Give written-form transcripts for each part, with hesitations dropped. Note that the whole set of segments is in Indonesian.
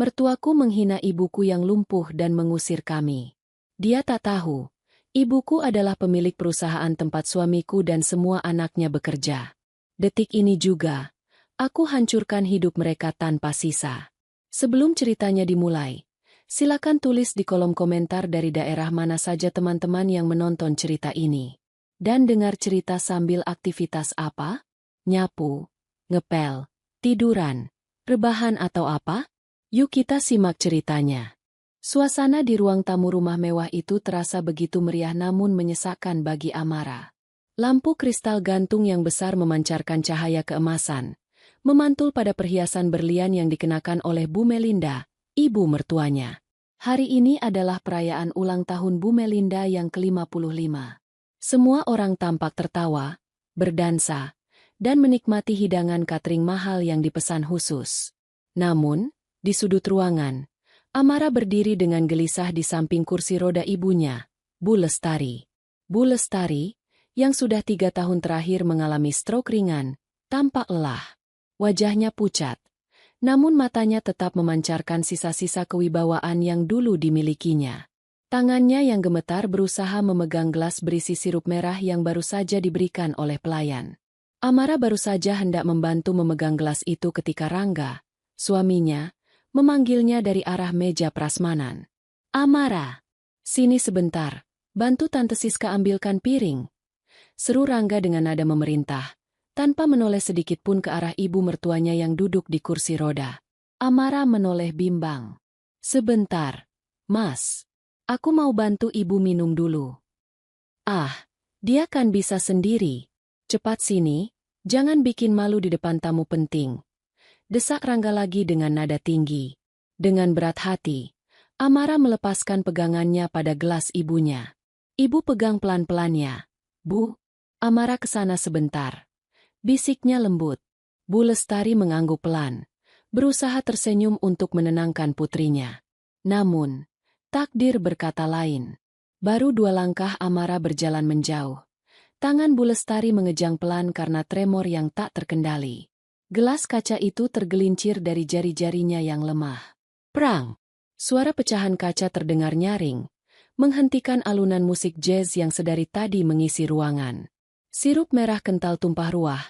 Mertuaku menghina ibuku yang lumpuh dan mengusir kami. Dia tak tahu, ibuku adalah pemilik perusahaan tempat suamiku dan semua anaknya bekerja. Detik ini juga, aku hancurkan hidup mereka tanpa sisa. Sebelum ceritanya dimulai, silakan tulis di kolom komentar dari daerah mana saja teman-teman yang menonton cerita ini. Dan dengar cerita sambil aktivitas apa? Nyapu, ngepel, tiduran, rebahan atau apa? Yuk kita simak ceritanya. Suasana di ruang tamu rumah mewah itu terasa begitu meriah namun menyesakkan bagi Amara. Lampu kristal gantung yang besar memancarkan cahaya keemasan, memantul pada perhiasan berlian yang dikenakan oleh Bu Melinda, ibu mertuanya. Hari ini adalah perayaan ulang tahun Bu Melinda yang ke-55. Semua orang tampak tertawa, berdansa, dan menikmati hidangan catering mahal yang dipesan khusus. Namun, di sudut ruangan, Amara berdiri dengan gelisah di samping kursi roda ibunya, Bu Lestari. Bu Lestari, yang sudah 3 tahun terakhir mengalami stroke ringan, tampak lelah. Wajahnya pucat, namun matanya tetap memancarkan sisa-sisa kewibawaan yang dulu dimilikinya. Tangannya yang gemetar berusaha memegang gelas berisi sirup merah yang baru saja diberikan oleh pelayan. Amara baru saja hendak membantu memegang gelas itu ketika Rangga, suaminya, memanggilnya dari arah meja prasmanan. "Amara, sini sebentar, bantu Tante Siska ambilkan piring," seru Rangga dengan nada memerintah, tanpa menoleh sedikit pun ke arah ibu mertuanya yang duduk di kursi roda. Amara menoleh bimbang. "Sebentar, Mas. Aku mau bantu ibu minum dulu." "Ah, dia kan bisa sendiri. Cepat sini, jangan bikin malu di depan tamu penting," desak Rangga lagi dengan nada tinggi. Dengan berat hati, Amara melepaskan pegangannya pada gelas ibunya. Ibu pegang pelan-pelannya. "Bu, Amara kesana sebentar," bisiknya lembut. Bu Lestari mengangguk pelan, berusaha tersenyum untuk menenangkan putrinya. Namun, takdir berkata lain. Baru 2 langkah Amara berjalan menjauh. Tangan Bu Lestari mengejang pelan karena tremor yang tak terkendali. Gelas kaca itu tergelincir dari jari-jarinya yang lemah. Prang! Suara pecahan kaca terdengar nyaring, menghentikan alunan musik jazz yang sedari tadi mengisi ruangan. Sirup merah kental tumpah ruah,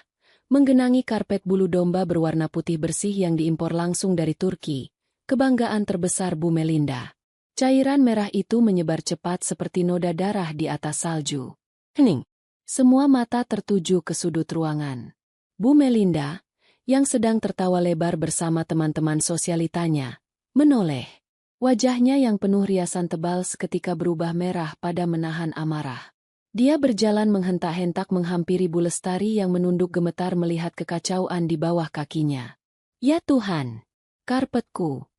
menggenangi karpet bulu domba berwarna putih bersih yang diimpor langsung dari Turki, kebanggaan terbesar Bu Melinda. Cairan merah itu menyebar cepat seperti noda darah di atas salju. Hening! Semua mata tertuju ke sudut ruangan. Bu Melinda, yang sedang tertawa lebar bersama teman-teman sosialitanya, menoleh. Wajahnya yang penuh riasan tebal seketika berubah merah pada menahan amarah. Dia berjalan menghentak-hentak menghampiri Bu Lestari yang menunduk gemetar melihat kekacauan di bawah kakinya. "Ya Tuhan! Karpetku!"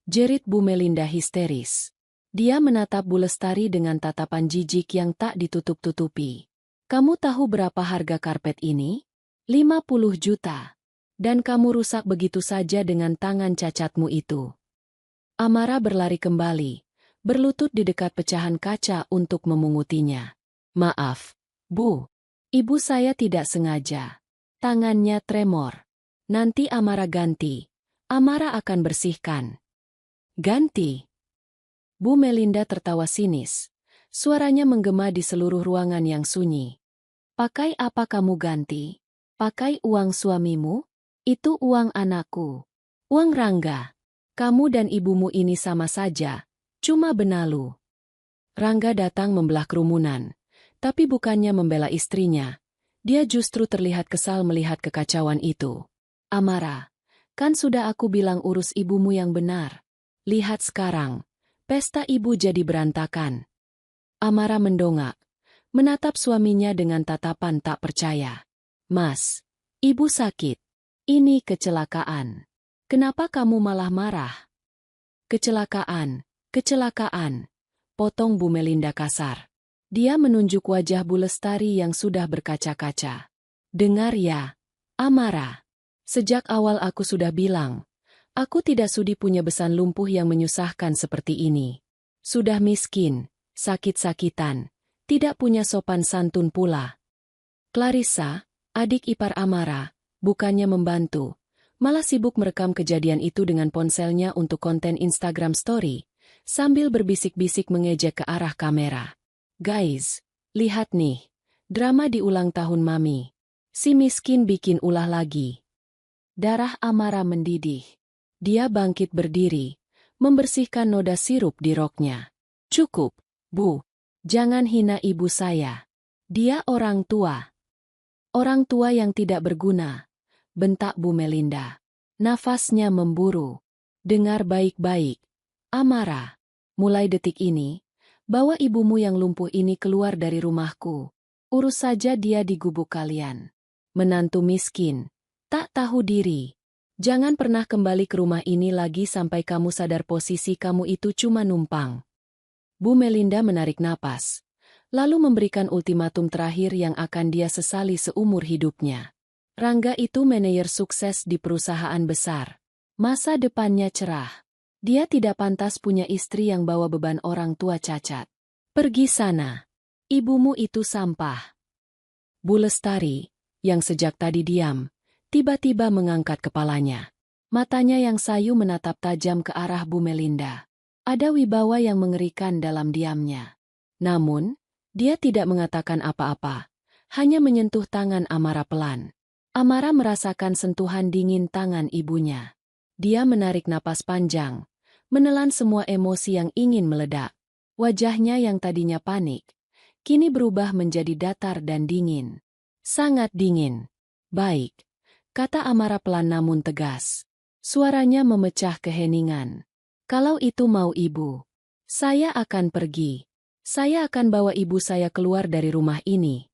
jerit Bu Melinda histeris. Dia menatap Bu Lestari dengan tatapan jijik yang tak ditutup-tutupi. "Kamu tahu berapa harga karpet ini? 50 juta. Dan kamu rusak begitu saja dengan tangan cacatmu itu." Amara berlari kembali, berlutut di dekat pecahan kaca untuk memungutinya. "Maaf, Bu. Ibu saya tidak sengaja." Tangannya tremor. "Nanti Amara ganti. Amara akan bersihkan." "Ganti?" Bu Melinda tertawa sinis. Suaranya menggema di seluruh ruangan yang sunyi. "Pakai apa kamu ganti? Pakai uang suamimu? Itu uang anakku. Uang Rangga. Kamu dan ibumu ini sama saja, cuma benalu." Rangga datang membelah kerumunan, tapi bukannya membela istrinya. Dia justru terlihat kesal melihat kekacauan itu. "Amara, kan sudah aku bilang urus ibumu yang benar. Lihat sekarang, pesta ibu jadi berantakan." Amara mendongak, menatap suaminya dengan tatapan tak percaya. "Mas, ibu sakit. Ini kecelakaan. Kenapa kamu malah marah?" "Kecelakaan, kecelakaan," potong Bu Melinda kasar. Dia menunjuk wajah Bu Lestari yang sudah berkaca-kaca. "Dengar ya, Amara. Sejak awal aku sudah bilang, aku tidak sudi punya besan lumpuh yang menyusahkan seperti ini. Sudah miskin, sakit-sakitan, tidak punya sopan santun pula." Clarissa, adik ipar Amara, bukannya membantu, Malah sibuk merekam kejadian itu dengan ponselnya untuk konten Instagram Story, sambil berbisik-bisik mengejek ke arah kamera. Guys, lihat nih, drama di ulang tahun Mami. Si miskin bikin ulah lagi. Darah Amara mendidih. Dia bangkit berdiri, membersihkan noda sirup di roknya. Cukup, Bu. Jangan hina ibu saya. Dia orang tua. Orang tua yang tidak berguna, bentak Bu Melinda. Nafasnya memburu. Dengar baik-baik. Amara, mulai detik ini, bawa ibumu yang lumpuh ini keluar dari rumahku. Urus saja dia di gubuk kalian. Menantu miskin, tak tahu diri. Jangan pernah kembali ke rumah ini lagi sampai kamu sadar posisi kamu itu cuma numpang. Bu Melinda menarik napas, lalu memberikan ultimatum terakhir yang akan dia sesali seumur hidupnya. Rangga itu manajer sukses di perusahaan besar. Masa depannya cerah. Dia tidak pantas punya istri yang bawa beban orang tua cacat. Pergi sana. Ibumu itu sampah. Bu Lestari, yang sejak tadi diam, tiba-tiba mengangkat kepalanya. Matanya yang sayu menatap tajam ke arah Bu Melinda. Ada wibawa yang mengerikan dalam diamnya. Namun, dia tidak mengatakan apa-apa, hanya menyentuh tangan Amara pelan. Amara merasakan sentuhan dingin tangan ibunya. Dia menarik napas panjang, menelan semua emosi yang ingin meledak. Wajahnya yang tadinya panik, kini berubah menjadi datar dan dingin. Sangat dingin. Baik, kata Amara pelan namun tegas. Suaranya memecah keheningan. Kalau itu mau ibu, saya akan pergi. Saya akan bawa ibu saya keluar dari rumah ini.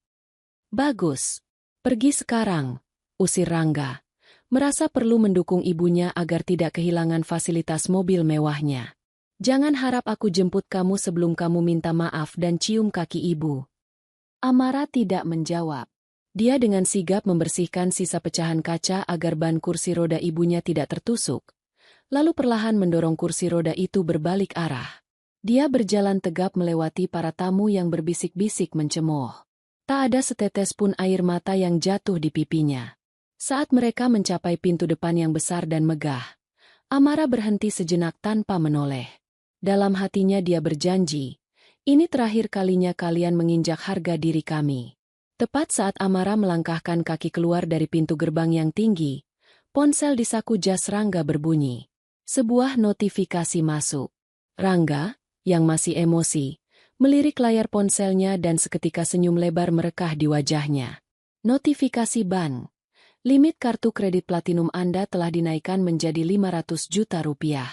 Bagus. Pergi sekarang, usir Rangga. Merasa perlu mendukung ibunya agar tidak kehilangan fasilitas mobil mewahnya. Jangan harap aku jemput kamu sebelum kamu minta maaf dan cium kaki ibu. Amara tidak menjawab. Dia dengan sigap membersihkan sisa pecahan kaca agar ban kursi roda ibunya tidak tertusuk. Lalu perlahan mendorong kursi roda itu berbalik arah. Dia berjalan tegap melewati para tamu yang berbisik-bisik mencemooh. Tak ada setetes pun air mata yang jatuh di pipinya. Saat mereka mencapai pintu depan yang besar dan megah, Amara berhenti sejenak tanpa menoleh. Dalam hatinya dia berjanji, ini terakhir kalinya kalian menginjak harga diri kami. Tepat saat Amara melangkahkan kaki keluar dari pintu gerbang yang tinggi, ponsel di saku jas Rangga berbunyi. Sebuah notifikasi masuk. Rangga, yang masih emosi, melirik layar ponselnya dan seketika senyum lebar merekah di wajahnya. Notifikasi bank. Limit kartu kredit platinum Anda telah dinaikkan menjadi 500 juta rupiah.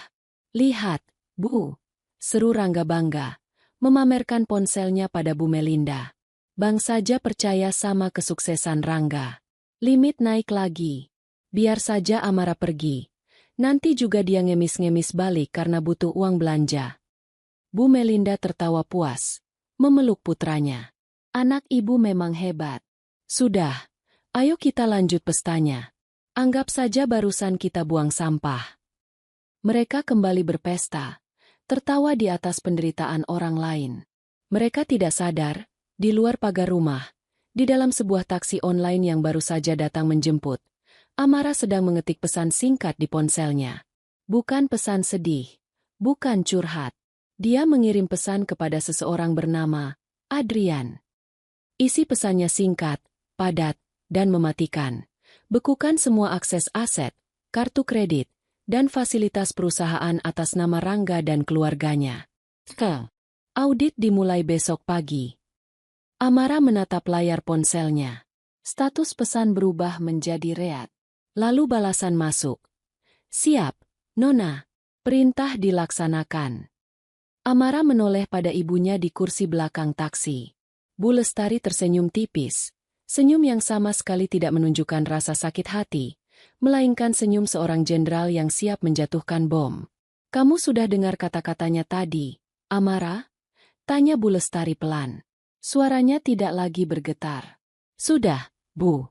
Lihat, Bu, seru Rangga bangga, memamerkan ponselnya pada Bu Melinda. Bang saja percaya sama kesuksesan Rangga. Limit naik lagi. Biar saja Amara pergi. Nanti juga dia ngemis-ngemis balik karena butuh uang belanja. Bu Melinda tertawa puas, memeluk putranya. Anak ibu memang hebat. Sudah. Ayo kita lanjut pestanya. Anggap saja barusan kita buang sampah. Mereka kembali berpesta, tertawa di atas penderitaan orang lain. Mereka tidak sadar, di luar pagar rumah, di dalam sebuah taksi online yang baru saja datang menjemput, Amara sedang mengetik pesan singkat di ponselnya. Bukan pesan sedih, bukan curhat. Dia mengirim pesan kepada seseorang bernama Adrian. Isi pesannya singkat, padat, dan mematikan. Bekukan semua akses aset, kartu kredit, dan fasilitas perusahaan atas nama Rangga dan keluarganya. Audit dimulai besok pagi. Amara menatap layar ponselnya. Status pesan berubah menjadi read. Lalu balasan masuk. Siap, Nona. Perintah dilaksanakan. Amara menoleh pada ibunya di kursi belakang taksi. Bu Lestari tersenyum tipis. Senyum yang sama sekali tidak menunjukkan rasa sakit hati, melainkan senyum seorang jenderal yang siap menjatuhkan bom. Kamu sudah dengar kata-katanya tadi, Amara? Tanya Bu Lestari pelan. Suaranya tidak lagi bergetar. Sudah, Bu.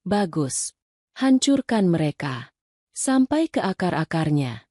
Bagus. Hancurkan mereka. Sampai ke akar-akarnya.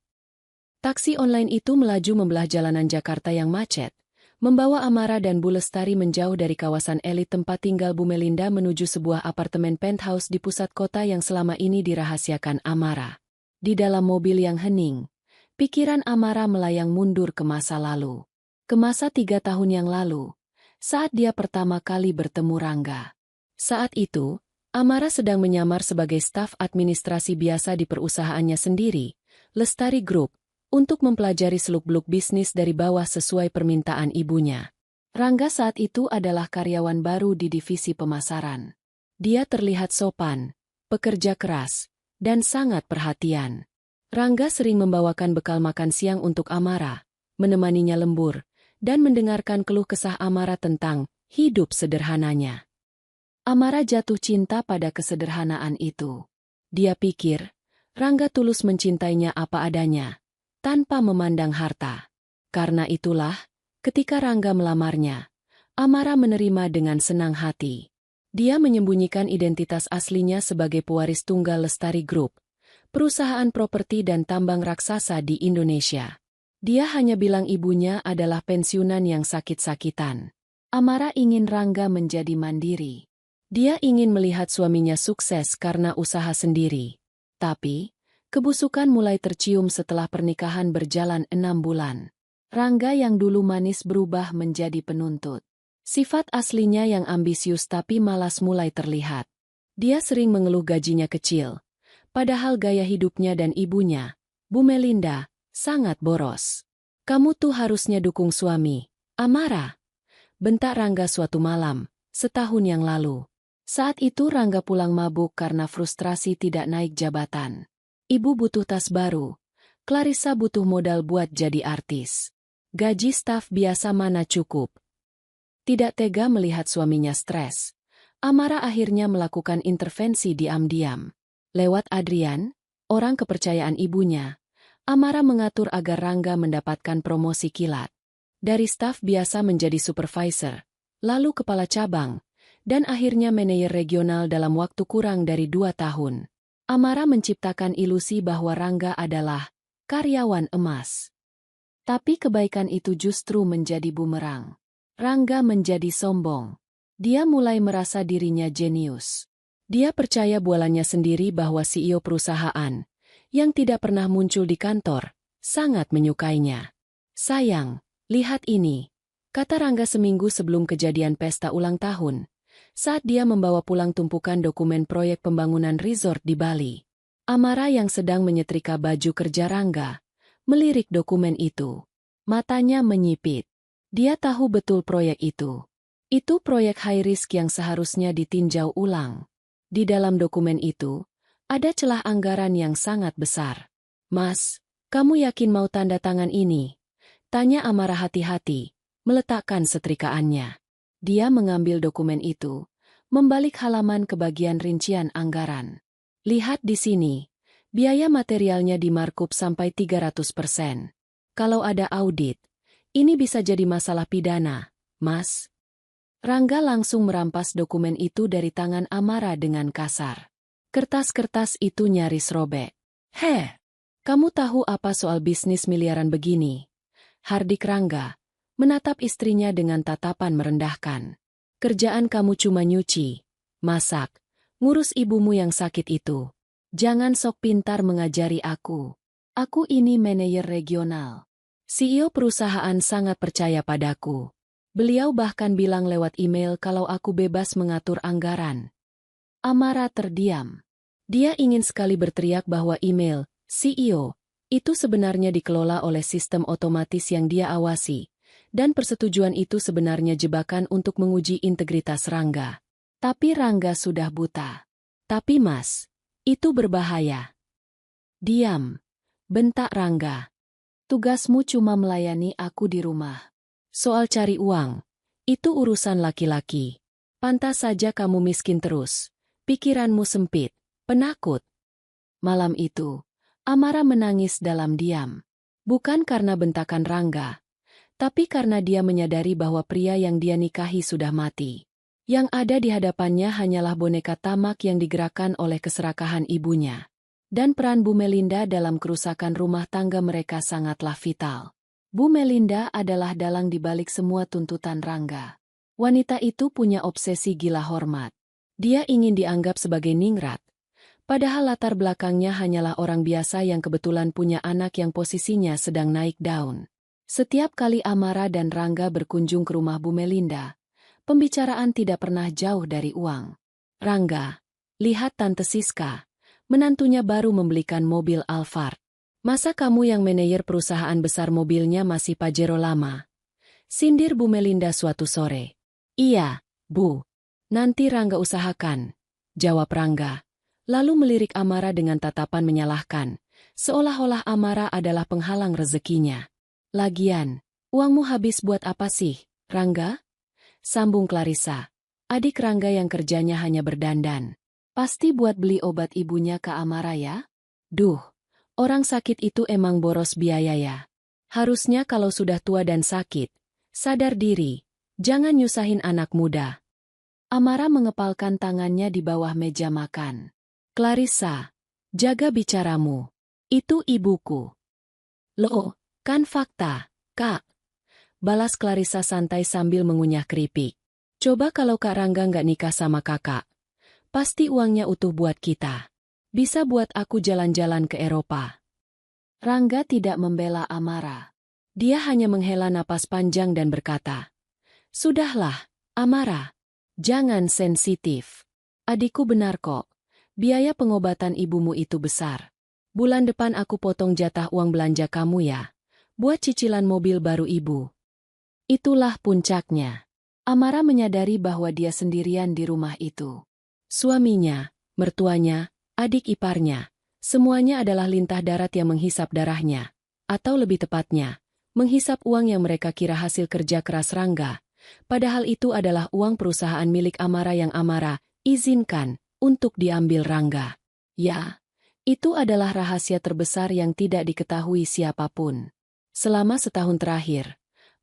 Taksi online itu melaju membelah jalanan Jakarta yang macet, membawa Amara dan Bu Lestari menjauh dari kawasan elit tempat tinggal Bu Melinda menuju sebuah apartemen penthouse di pusat kota yang selama ini dirahasiakan Amara. Di dalam mobil yang hening, pikiran Amara melayang mundur ke masa lalu. Ke masa 3 tahun yang lalu, saat dia pertama kali bertemu Rangga. Saat itu, Amara sedang menyamar sebagai staf administrasi biasa di perusahaannya sendiri, Lestari Group, untuk mempelajari seluk-beluk bisnis dari bawah sesuai permintaan ibunya. Rangga saat itu adalah karyawan baru di divisi pemasaran. Dia terlihat sopan, pekerja keras, dan sangat perhatian. Rangga sering membawakan bekal makan siang untuk Amara, menemaninya lembur, dan mendengarkan keluh kesah Amara tentang hidup sederhananya. Amara jatuh cinta pada kesederhanaan itu. Dia pikir, Rangga tulus mencintainya apa adanya, tanpa memandang harta. Karena itulah, ketika Rangga melamarnya, Amara menerima dengan senang hati. Dia menyembunyikan identitas aslinya sebagai pewaris tunggal Lestari Group, perusahaan properti dan tambang raksasa di Indonesia. Dia hanya bilang ibunya adalah pensiunan yang sakit-sakitan. Amara ingin Rangga menjadi mandiri. Dia ingin melihat suaminya sukses karena usaha sendiri. Tapi, kebusukan mulai tercium setelah pernikahan berjalan 6 bulan. Rangga yang dulu manis berubah menjadi penuntut. Sifat aslinya yang ambisius tapi malas mulai terlihat. Dia sering mengeluh gajinya kecil, padahal gaya hidupnya dan ibunya, Bu Melinda, sangat boros. "Kamu tuh harusnya dukung suami, Amara," bentak Rangga suatu malam, setahun yang lalu. Saat itu Rangga pulang mabuk karena frustrasi tidak naik jabatan. Ibu butuh tas baru, Clarissa butuh modal buat jadi artis. Gaji staf biasa mana cukup. Tidak tega melihat suaminya stres, Amara akhirnya melakukan intervensi diam-diam. Lewat Adrian, orang kepercayaan ibunya, Amara mengatur agar Rangga mendapatkan promosi kilat. Dari staf biasa menjadi supervisor, lalu kepala cabang, dan akhirnya manajer regional dalam waktu kurang dari 2 tahun. Amara menciptakan ilusi bahwa Rangga adalah karyawan emas. Tapi kebaikan itu justru menjadi bumerang. Rangga menjadi sombong. Dia mulai merasa dirinya jenius. Dia percaya bualannya sendiri bahwa CEO perusahaan, yang tidak pernah muncul di kantor, sangat menyukainya. "Sayang, lihat ini," kata Rangga seminggu sebelum kejadian pesta ulang tahun, saat dia membawa pulang tumpukan dokumen proyek pembangunan resort di Bali. Amara yang sedang menyetrika baju kerja Rangga, melirik dokumen itu. Matanya menyipit. Dia tahu betul proyek itu. Itu proyek high risk yang seharusnya ditinjau ulang. Di dalam dokumen itu, ada celah anggaran yang sangat besar. "Mas, kamu yakin mau tanda tangan ini?" tanya Amara hati-hati, meletakkan setrikaannya. Dia mengambil dokumen itu, membalik halaman ke bagian rincian anggaran. "Lihat di sini, biaya materialnya dimarkup sampai 300%. Kalau ada audit, ini bisa jadi masalah pidana, Mas." Rangga langsung merampas dokumen itu dari tangan Amara dengan kasar. Kertas-kertas itu nyaris robek. "Heh, kamu tahu apa soal bisnis miliaran begini?" Hardik Rangga menatap istrinya dengan tatapan merendahkan. "Kerjaan kamu cuma nyuci, masak, ngurus ibumu yang sakit itu. Jangan sok pintar mengajari aku. Aku ini manajer regional. CEO perusahaan sangat percaya padaku. Beliau bahkan bilang lewat email kalau aku bebas mengatur anggaran." Amara terdiam. Dia ingin sekali berteriak bahwa email CEO itu sebenarnya dikelola oleh sistem otomatis yang dia awasi, dan persetujuan itu sebenarnya jebakan untuk menguji integritas Rangga. Tapi Rangga sudah buta. "Tapi Mas, itu berbahaya." "Diam," bentak Rangga. "Tugasmu cuma melayani aku di rumah. Soal cari uang, itu urusan laki-laki. Pantas saja kamu miskin terus. Pikiranmu sempit, penakut." Malam itu, Amara menangis dalam diam. Bukan karena bentakan Rangga, tapi karena dia menyadari bahwa pria yang dia nikahi sudah mati. Yang ada di hadapannya hanyalah boneka tamak yang digerakkan oleh keserakahan ibunya. Dan peran Bu Melinda dalam kerusakan rumah tangga mereka sangatlah vital. Bu Melinda adalah dalang di balik semua tuntutan Rangga. Wanita itu punya obsesi gila hormat. Dia ingin dianggap sebagai ningrat, padahal latar belakangnya hanyalah orang biasa yang kebetulan punya anak yang posisinya sedang naik daun. Setiap kali Amara dan Rangga berkunjung ke rumah Bu Melinda, pembicaraan tidak pernah jauh dari uang. Rangga, lihat Tante Siska, menantunya baru membelikan mobil Alphard. Masa kamu yang manajer perusahaan besar mobilnya masih Pajero lama? Sindir Bu Melinda suatu sore. Iya, Bu. Nanti Rangga usahakan, jawab Rangga. Lalu melirik Amara dengan tatapan menyalahkan, seolah-olah Amara adalah penghalang rezekinya. Lagian, uangmu habis buat apa sih, Rangga? Sambung Clarissa. Adik Rangga yang kerjanya hanya berdandan. Pasti buat beli obat ibunya ke Amara ya? Duh. Orang sakit itu emang boros biaya ya. Harusnya kalau sudah tua dan sakit, sadar diri, jangan nyusahin anak muda. Amara mengepalkan tangannya di bawah meja makan. Clarissa, jaga bicaramu. Itu ibuku. Loh, kan fakta, Kak. Balas Clarissa santai sambil mengunyah keripik. Coba kalau Kak Rangga nggak nikah sama kakak. Pasti uangnya utuh buat kita. Bisa buat aku jalan-jalan ke Eropa. Rangga tidak membela Amara. Dia hanya menghela napas panjang dan berkata, "Sudahlah, Amara. Jangan sensitif. Adikku benar kok. Biaya pengobatan ibumu itu besar. Bulan depan aku potong jatah uang belanja kamu ya. Buat cicilan mobil baru ibu." Itulah puncaknya. Amara menyadari bahwa dia sendirian di rumah itu. Suaminya, mertuanya, adik iparnya, semuanya adalah lintah darat yang menghisap darahnya, atau lebih tepatnya, menghisap uang yang mereka kira hasil kerja keras Rangga, padahal itu adalah uang perusahaan milik Amara yang Amara izinkan untuk diambil Rangga. Ya, itu adalah rahasia terbesar yang tidak diketahui siapapun. Selama setahun terakhir,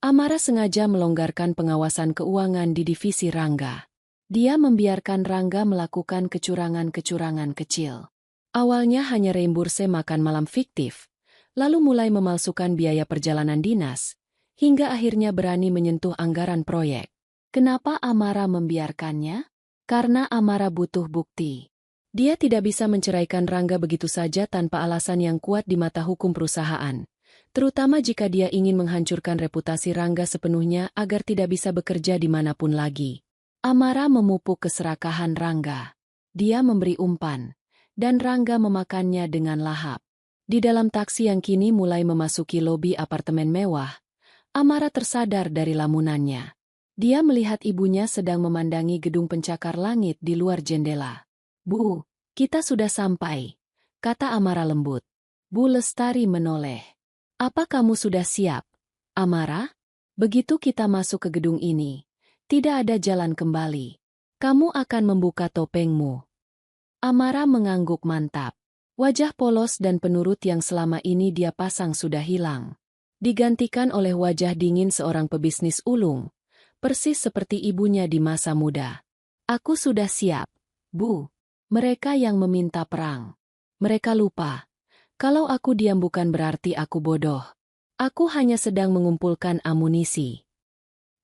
Amara sengaja melonggarkan pengawasan keuangan di divisi Rangga. Dia membiarkan Rangga melakukan kecurangan-kecurangan kecil. Awalnya hanya reimburse makan malam fiktif, lalu mulai memalsukan biaya perjalanan dinas, hingga akhirnya berani menyentuh anggaran proyek. Kenapa Amara membiarkannya? Karena Amara butuh bukti. Dia tidak bisa menceraikan Rangga begitu saja tanpa alasan yang kuat di mata hukum perusahaan, terutama jika dia ingin menghancurkan reputasi Rangga sepenuhnya agar tidak bisa bekerja dimanapun lagi. Amara memupuk keserakahan Rangga. Dia memberi umpan, dan Rangga memakannya dengan lahap. Di dalam taksi yang kini mulai memasuki lobi apartemen mewah, Amara tersadar dari lamunannya. Dia melihat ibunya sedang memandangi gedung pencakar langit di luar jendela. "Bu, kita sudah sampai," kata Amara lembut. Bu Lestari menoleh. "Apa kamu sudah siap, Amara? Begitu kita masuk ke gedung ini, tidak ada jalan kembali. Kamu akan membuka topengmu." Amara mengangguk mantap. Wajah polos dan penurut yang selama ini dia pasang sudah hilang. Digantikan oleh wajah dingin seorang pebisnis ulung, persis seperti ibunya di masa muda. "Aku sudah siap, Bu." Mereka yang meminta perang. Mereka lupa. Kalau aku diam bukan berarti aku bodoh. Aku hanya sedang mengumpulkan amunisi.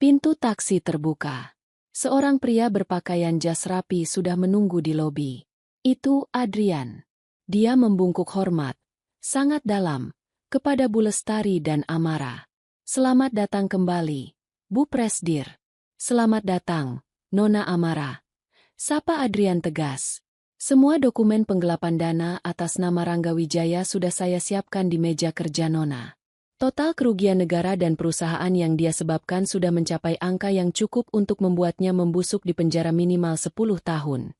Pintu taksi terbuka. Seorang pria berpakaian jas rapi sudah menunggu di lobi. Itu Adrian. Dia membungkuk hormat, sangat dalam, kepada Bu Lestari dan Amara. "Selamat datang kembali, Bu Presdir." "Selamat datang, Nona Amara." Sapa Adrian tegas. "Semua dokumen penggelapan dana atas nama Rangga Wijaya sudah saya siapkan di meja kerja Nona. Total kerugian negara dan perusahaan yang dia sebabkan sudah mencapai angka yang cukup untuk membuatnya membusuk di penjara minimal 10 tahun.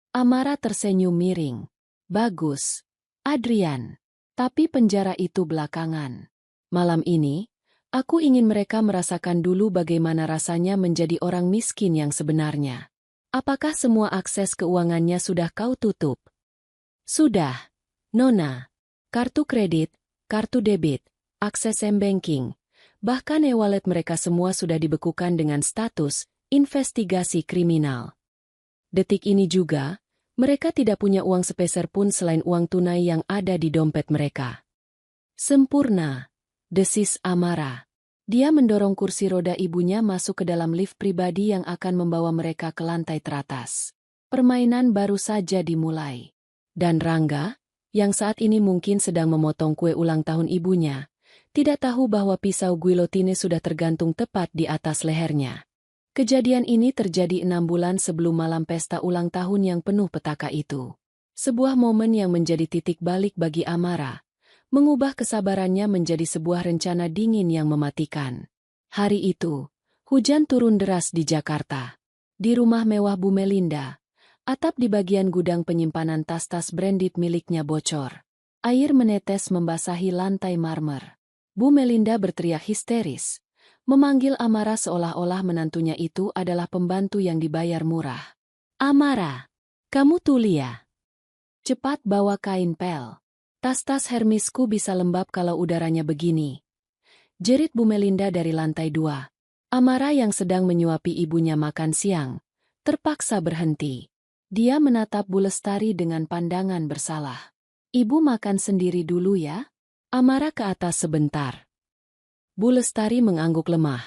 Amara tersenyum miring. "Bagus, Adrian. Tapi penjara itu belakangan. Malam ini, aku ingin mereka merasakan dulu bagaimana rasanya menjadi orang miskin yang sebenarnya. Apakah semua akses keuangannya sudah kau tutup?" "Sudah, Nona. Kartu kredit, kartu debit, akses m-banking, bahkan e-wallet mereka semua sudah dibekukan dengan status investigasi kriminal. Detik ini juga, mereka tidak punya uang sepeser pun selain uang tunai yang ada di dompet mereka." "Sempurna, desis Amara. Dia mendorong kursi roda ibunya masuk ke dalam lift pribadi yang akan membawa mereka ke lantai teratas. Permainan baru saja dimulai. Dan Rangga, yang saat ini mungkin sedang memotong kue ulang tahun ibunya, tidak tahu bahwa pisau guillotine sudah tergantung tepat di atas lehernya. Kejadian ini terjadi 6 bulan sebelum malam pesta ulang tahun yang penuh petaka itu. Sebuah momen yang menjadi titik balik bagi Amara, mengubah kesabarannya menjadi sebuah rencana dingin yang mematikan. Hari itu, hujan turun deras di Jakarta. Di rumah mewah Bu Melinda, atap di bagian gudang penyimpanan tas-tas branded miliknya bocor. Air menetes membasahi lantai marmer. Bu Melinda berteriak histeris, memanggil Amara seolah-olah menantunya itu adalah pembantu yang dibayar murah. "Amara, kamu tulia. Cepat bawa kain pel. Tas-tas Hermisku bisa lembab kalau udaranya begini," jerit Bu Melinda dari lantai 2. Amara yang sedang menyuapi ibunya makan siang, terpaksa berhenti. Dia menatap Bu Lestari dengan pandangan bersalah. "Ibu makan sendiri dulu ya." Amara ke atas sebentar. Bu Lestari mengangguk lemah,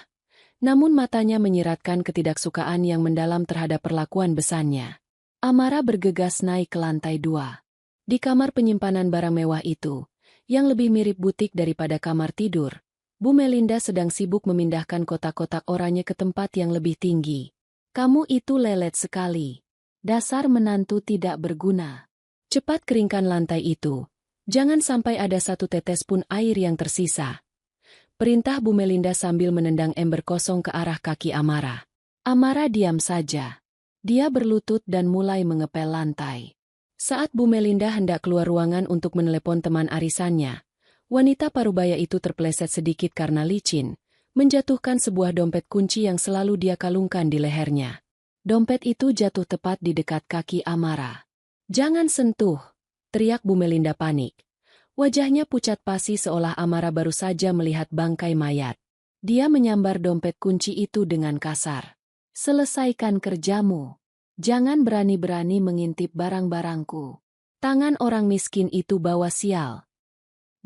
namun matanya menyiratkan ketidaksukaan yang mendalam terhadap perlakuan besannya. Amara bergegas naik ke lantai 2. Di kamar penyimpanan barang mewah itu, yang lebih mirip butik daripada kamar tidur, Bu Melinda sedang sibuk memindahkan kotak-kotak oranye ke tempat yang lebih tinggi. "Kamu itu lelet sekali. Dasar menantu tidak berguna. Cepat keringkan lantai itu. Jangan sampai ada satu tetes pun air yang tersisa," perintah Bu Melinda sambil menendang ember kosong ke arah kaki Amara. Amara diam saja. Dia berlutut dan mulai mengepel lantai. Saat Bu Melinda hendak keluar ruangan untuk menelepon teman arisannya, wanita parubaya itu terpeleset sedikit karena licin, menjatuhkan sebuah dompet kunci yang selalu dia kalungkan di lehernya. Dompet itu jatuh tepat di dekat kaki Amara. "Jangan sentuh," teriak Bu Melinda panik. Wajahnya pucat pasi seolah Amara baru saja melihat bangkai mayat. Dia menyambar dompet kunci itu dengan kasar. "Selesaikan kerjamu. Jangan berani-berani mengintip barang-barangku. Tangan orang miskin itu bawa sial."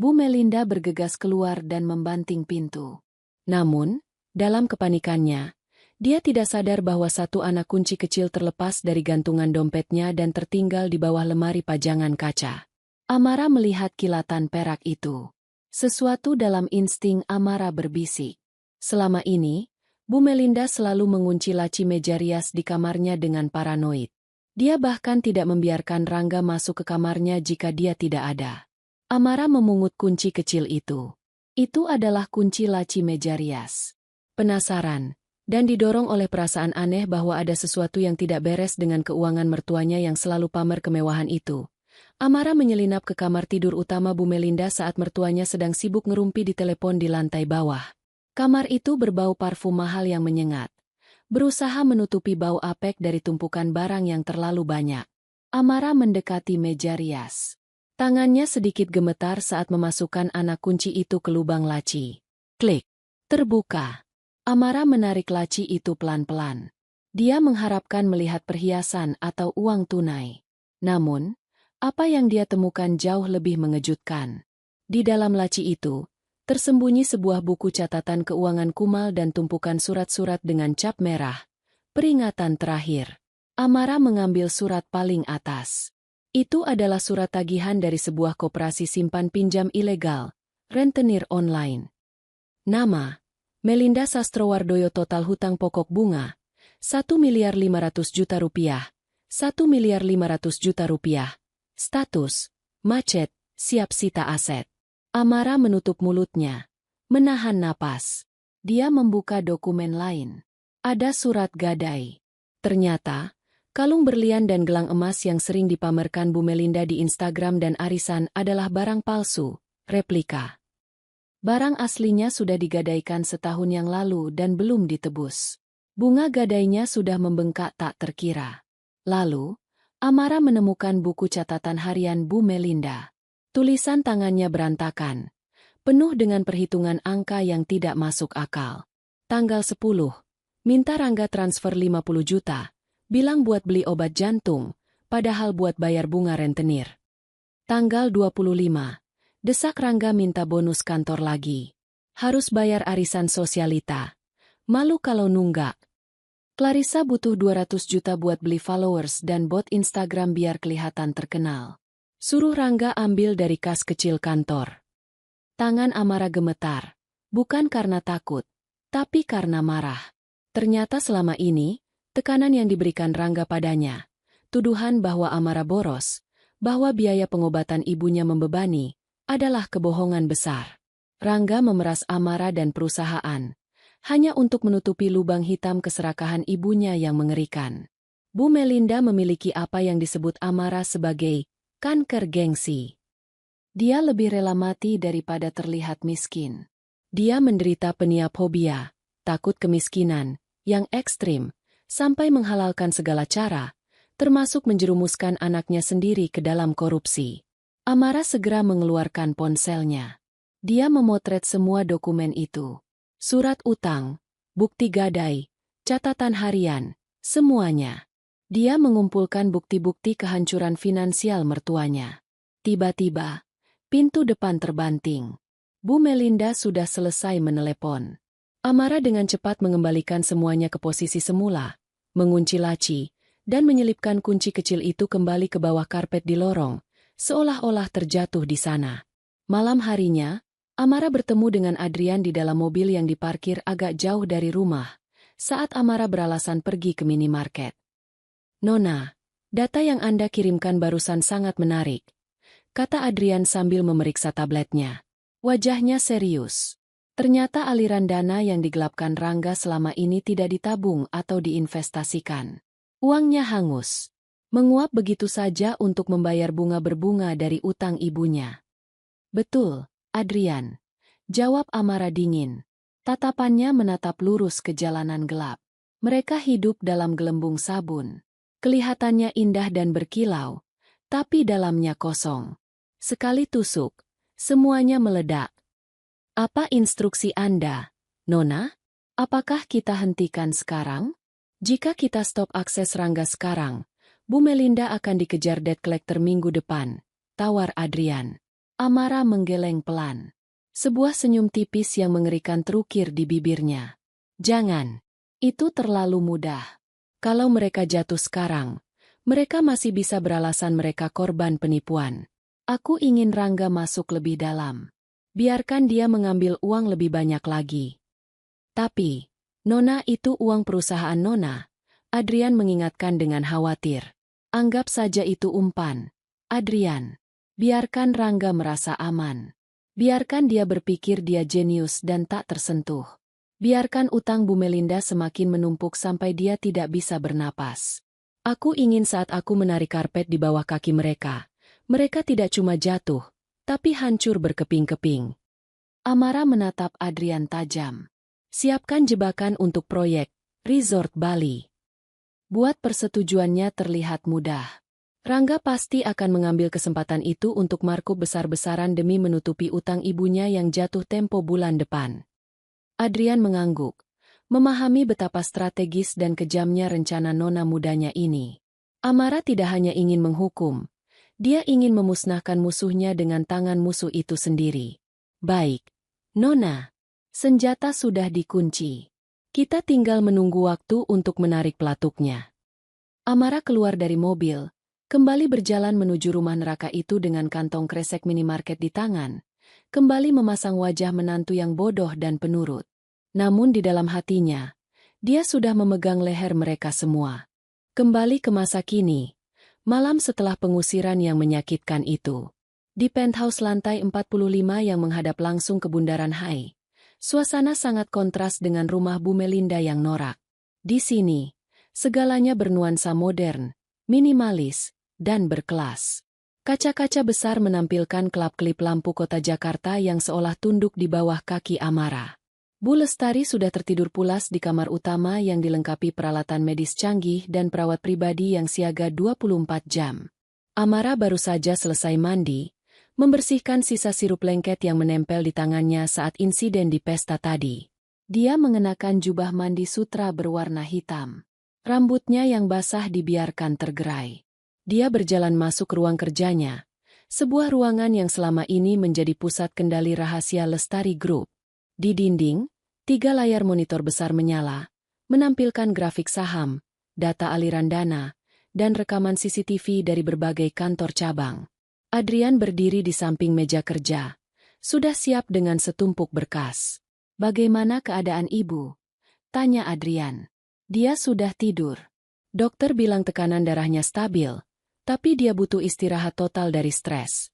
Bu Melinda bergegas keluar dan membanting pintu. Namun, dalam kepanikannya, dia tidak sadar bahwa satu anak kunci kecil terlepas dari gantungan dompetnya dan tertinggal di bawah lemari pajangan kaca. Amara melihat kilatan perak itu. Sesuatu dalam insting Amara berbisik. Selama ini, Bu Melinda selalu mengunci laci meja rias di kamarnya dengan paranoid. Dia bahkan tidak membiarkan Rangga masuk ke kamarnya jika dia tidak ada. Amara memungut kunci kecil itu. Itu adalah kunci laci meja rias. Penasaran, dan didorong oleh perasaan aneh bahwa ada sesuatu yang tidak beres dengan keuangan mertuanya yang selalu pamer kemewahan itu, Amara menyelinap ke kamar tidur utama Bu Melinda saat mertuanya sedang sibuk ngerumpi di telepon di lantai bawah. Kamar itu berbau parfum mahal yang menyengat, berusaha menutupi bau apek dari tumpukan barang yang terlalu banyak. Amara mendekati meja rias. Tangannya sedikit gemetar saat memasukkan anak kunci itu ke lubang laci. Klik. Terbuka. Amara menarik laci itu pelan-pelan. Dia mengharapkan melihat perhiasan atau uang tunai. Namun, apa yang dia temukan jauh lebih mengejutkan. Di dalam laci itu, tersembunyi sebuah buku catatan keuangan kumal dan tumpukan surat-surat dengan cap merah. Peringatan terakhir. Amara mengambil surat paling atas. Itu adalah surat tagihan dari sebuah koperasi simpan pinjam ilegal, rentenir online. Nama, Melinda Sastrowardoyo, total hutang pokok bunga, 1.500.000.000 rupiah, 1.500.000.000 rupiah. Status, macet, siap sita aset. Amara menutup mulutnya, menahan napas. Dia membuka dokumen lain. Ada surat gadai. Ternyata, kalung berlian dan gelang emas yang sering dipamerkan Bu Melinda di Instagram dan arisan adalah barang palsu, replika. Barang aslinya sudah digadaikan setahun yang lalu dan belum ditebus. Bunga gadainya sudah membengkak tak terkira. Lalu, Amara menemukan buku catatan harian Bu Melinda. Tulisan tangannya berantakan, penuh dengan perhitungan angka yang tidak masuk akal. Tanggal 10, minta Rangga transfer 50 juta, bilang buat beli obat jantung, padahal buat bayar bunga rentenir. Tanggal 25, desak Rangga minta bonus kantor lagi. Harus bayar arisan sosialita. Malu kalau nunggak. Clarissa butuh 200 juta buat beli followers dan bot Instagram biar kelihatan terkenal. Suruh Rangga ambil dari kas kecil kantor. Tangan Amara gemetar. Bukan karena takut, tapi karena marah. Ternyata selama ini, tekanan yang diberikan Rangga padanya, tuduhan bahwa Amara boros, bahwa biaya pengobatan ibunya membebani, adalah kebohongan besar. Rangga memeras Amara dan perusahaan, hanya untuk menutupi lubang hitam keserakahan ibunya yang mengerikan. Bu Melinda memiliki apa yang disebut Amara sebagai kanker gengsi. Dia lebih rela mati daripada terlihat miskin. Dia menderita peniapobia, takut kemiskinan, yang ekstrim, sampai menghalalkan segala cara, termasuk menjerumuskan anaknya sendiri ke dalam korupsi. Amara segera mengeluarkan ponselnya. Dia memotret semua dokumen itu. Surat utang, bukti gadai, catatan harian, semuanya. Dia mengumpulkan bukti-bukti kehancuran finansial mertuanya. Tiba-tiba, pintu depan terbanting. Bu Melinda sudah selesai menelepon. Amara dengan cepat mengembalikan semuanya ke posisi semula, mengunci laci, dan menyelipkan kunci kecil itu kembali ke bawah karpet di lorong, seolah-olah terjatuh di sana. Malam harinya, Amara bertemu dengan Adrian di dalam mobil yang diparkir agak jauh dari rumah, saat Amara beralasan pergi ke minimarket. "Nona, data yang Anda kirimkan barusan sangat menarik," kata Adrian sambil memeriksa tabletnya. Wajahnya serius. Ternyata aliran dana yang digelapkan Rangga selama ini tidak ditabung atau diinvestasikan. Uangnya hangus. Menguap begitu saja untuk membayar bunga berbunga dari utang ibunya. "Betul, Adrian," jawab Amara dingin. Tatapannya menatap lurus ke jalanan gelap. Mereka hidup dalam gelembung sabun. Kelihatannya indah dan berkilau, tapi dalamnya kosong. Sekali tusuk, semuanya meledak. "Apa instruksi Anda, Nona? Apakah kita hentikan sekarang? Jika kita stop akses Rangga sekarang, Bu Melinda akan dikejar debt collector minggu depan," tawar Adrian. Amara menggeleng pelan. Sebuah senyum tipis yang mengerikan terukir di bibirnya. "Jangan. Itu terlalu mudah. Kalau mereka jatuh sekarang, mereka masih bisa beralasan mereka korban penipuan. Aku ingin Rangga masuk lebih dalam. Biarkan dia mengambil uang lebih banyak lagi." "Tapi, Nona, itu uang perusahaan Nona," Adrian mengingatkan dengan khawatir. "Anggap saja itu umpan, Adrian. Biarkan Rangga merasa aman. Biarkan dia berpikir dia jenius dan tak tersentuh. Biarkan utang Bu Melinda semakin menumpuk sampai dia tidak bisa bernapas. Aku ingin saat aku menarik karpet di bawah kaki mereka, mereka tidak cuma jatuh, tapi hancur berkeping-keping." Amara menatap Adrian tajam. "Siapkan jebakan untuk proyek Resort Bali. Buat persetujuannya terlihat mudah. Rangga pasti akan mengambil kesempatan itu untuk markup besar-besaran demi menutupi utang ibunya yang jatuh tempo bulan depan." Adrian mengangguk, memahami betapa strategis dan kejamnya rencana nona mudanya ini. Amara tidak hanya ingin menghukum, dia ingin memusnahkan musuhnya dengan tangan musuh itu sendiri. "Baik, Nona. Senjata sudah dikunci. Kita tinggal menunggu waktu untuk menarik pelatuknya." Amara keluar dari mobil, kembali berjalan menuju rumah neraka itu dengan kantong kresek minimarket di tangan, kembali memasang wajah menantu yang bodoh dan penurut. Namun di dalam hatinya, dia sudah memegang leher mereka semua. Kembali ke masa kini, malam setelah pengusiran yang menyakitkan itu. Di penthouse lantai 45 yang menghadap langsung ke Bundaran HI, suasana sangat kontras dengan rumah Bu Melinda yang norak. Di sini, segalanya bernuansa modern, minimalis, dan berkelas. Kaca-kaca besar menampilkan kelap-kelip lampu kota Jakarta yang seolah tunduk di bawah kaki Amara. Bu Lestari sudah tertidur pulas di kamar utama yang dilengkapi peralatan medis canggih dan perawat pribadi yang siaga 24 jam. Amara baru saja selesai mandi, membersihkan sisa sirup lengket yang menempel di tangannya saat insiden di pesta tadi. Dia mengenakan jubah mandi sutra berwarna hitam. Rambutnya yang basah dibiarkan tergerai. Dia berjalan masuk ke ruang kerjanya, sebuah ruangan yang selama ini menjadi pusat kendali rahasia Lestari Group. Di dinding, 3 layar monitor besar menyala, menampilkan grafik saham, data aliran dana, dan rekaman CCTV dari berbagai kantor cabang. Adrian berdiri di samping meja kerja, sudah siap dengan setumpuk berkas. "Bagaimana keadaan ibu?" tanya Adrian. "Dia sudah tidur. Dokter bilang tekanan darahnya stabil, tapi dia butuh istirahat total dari stres,"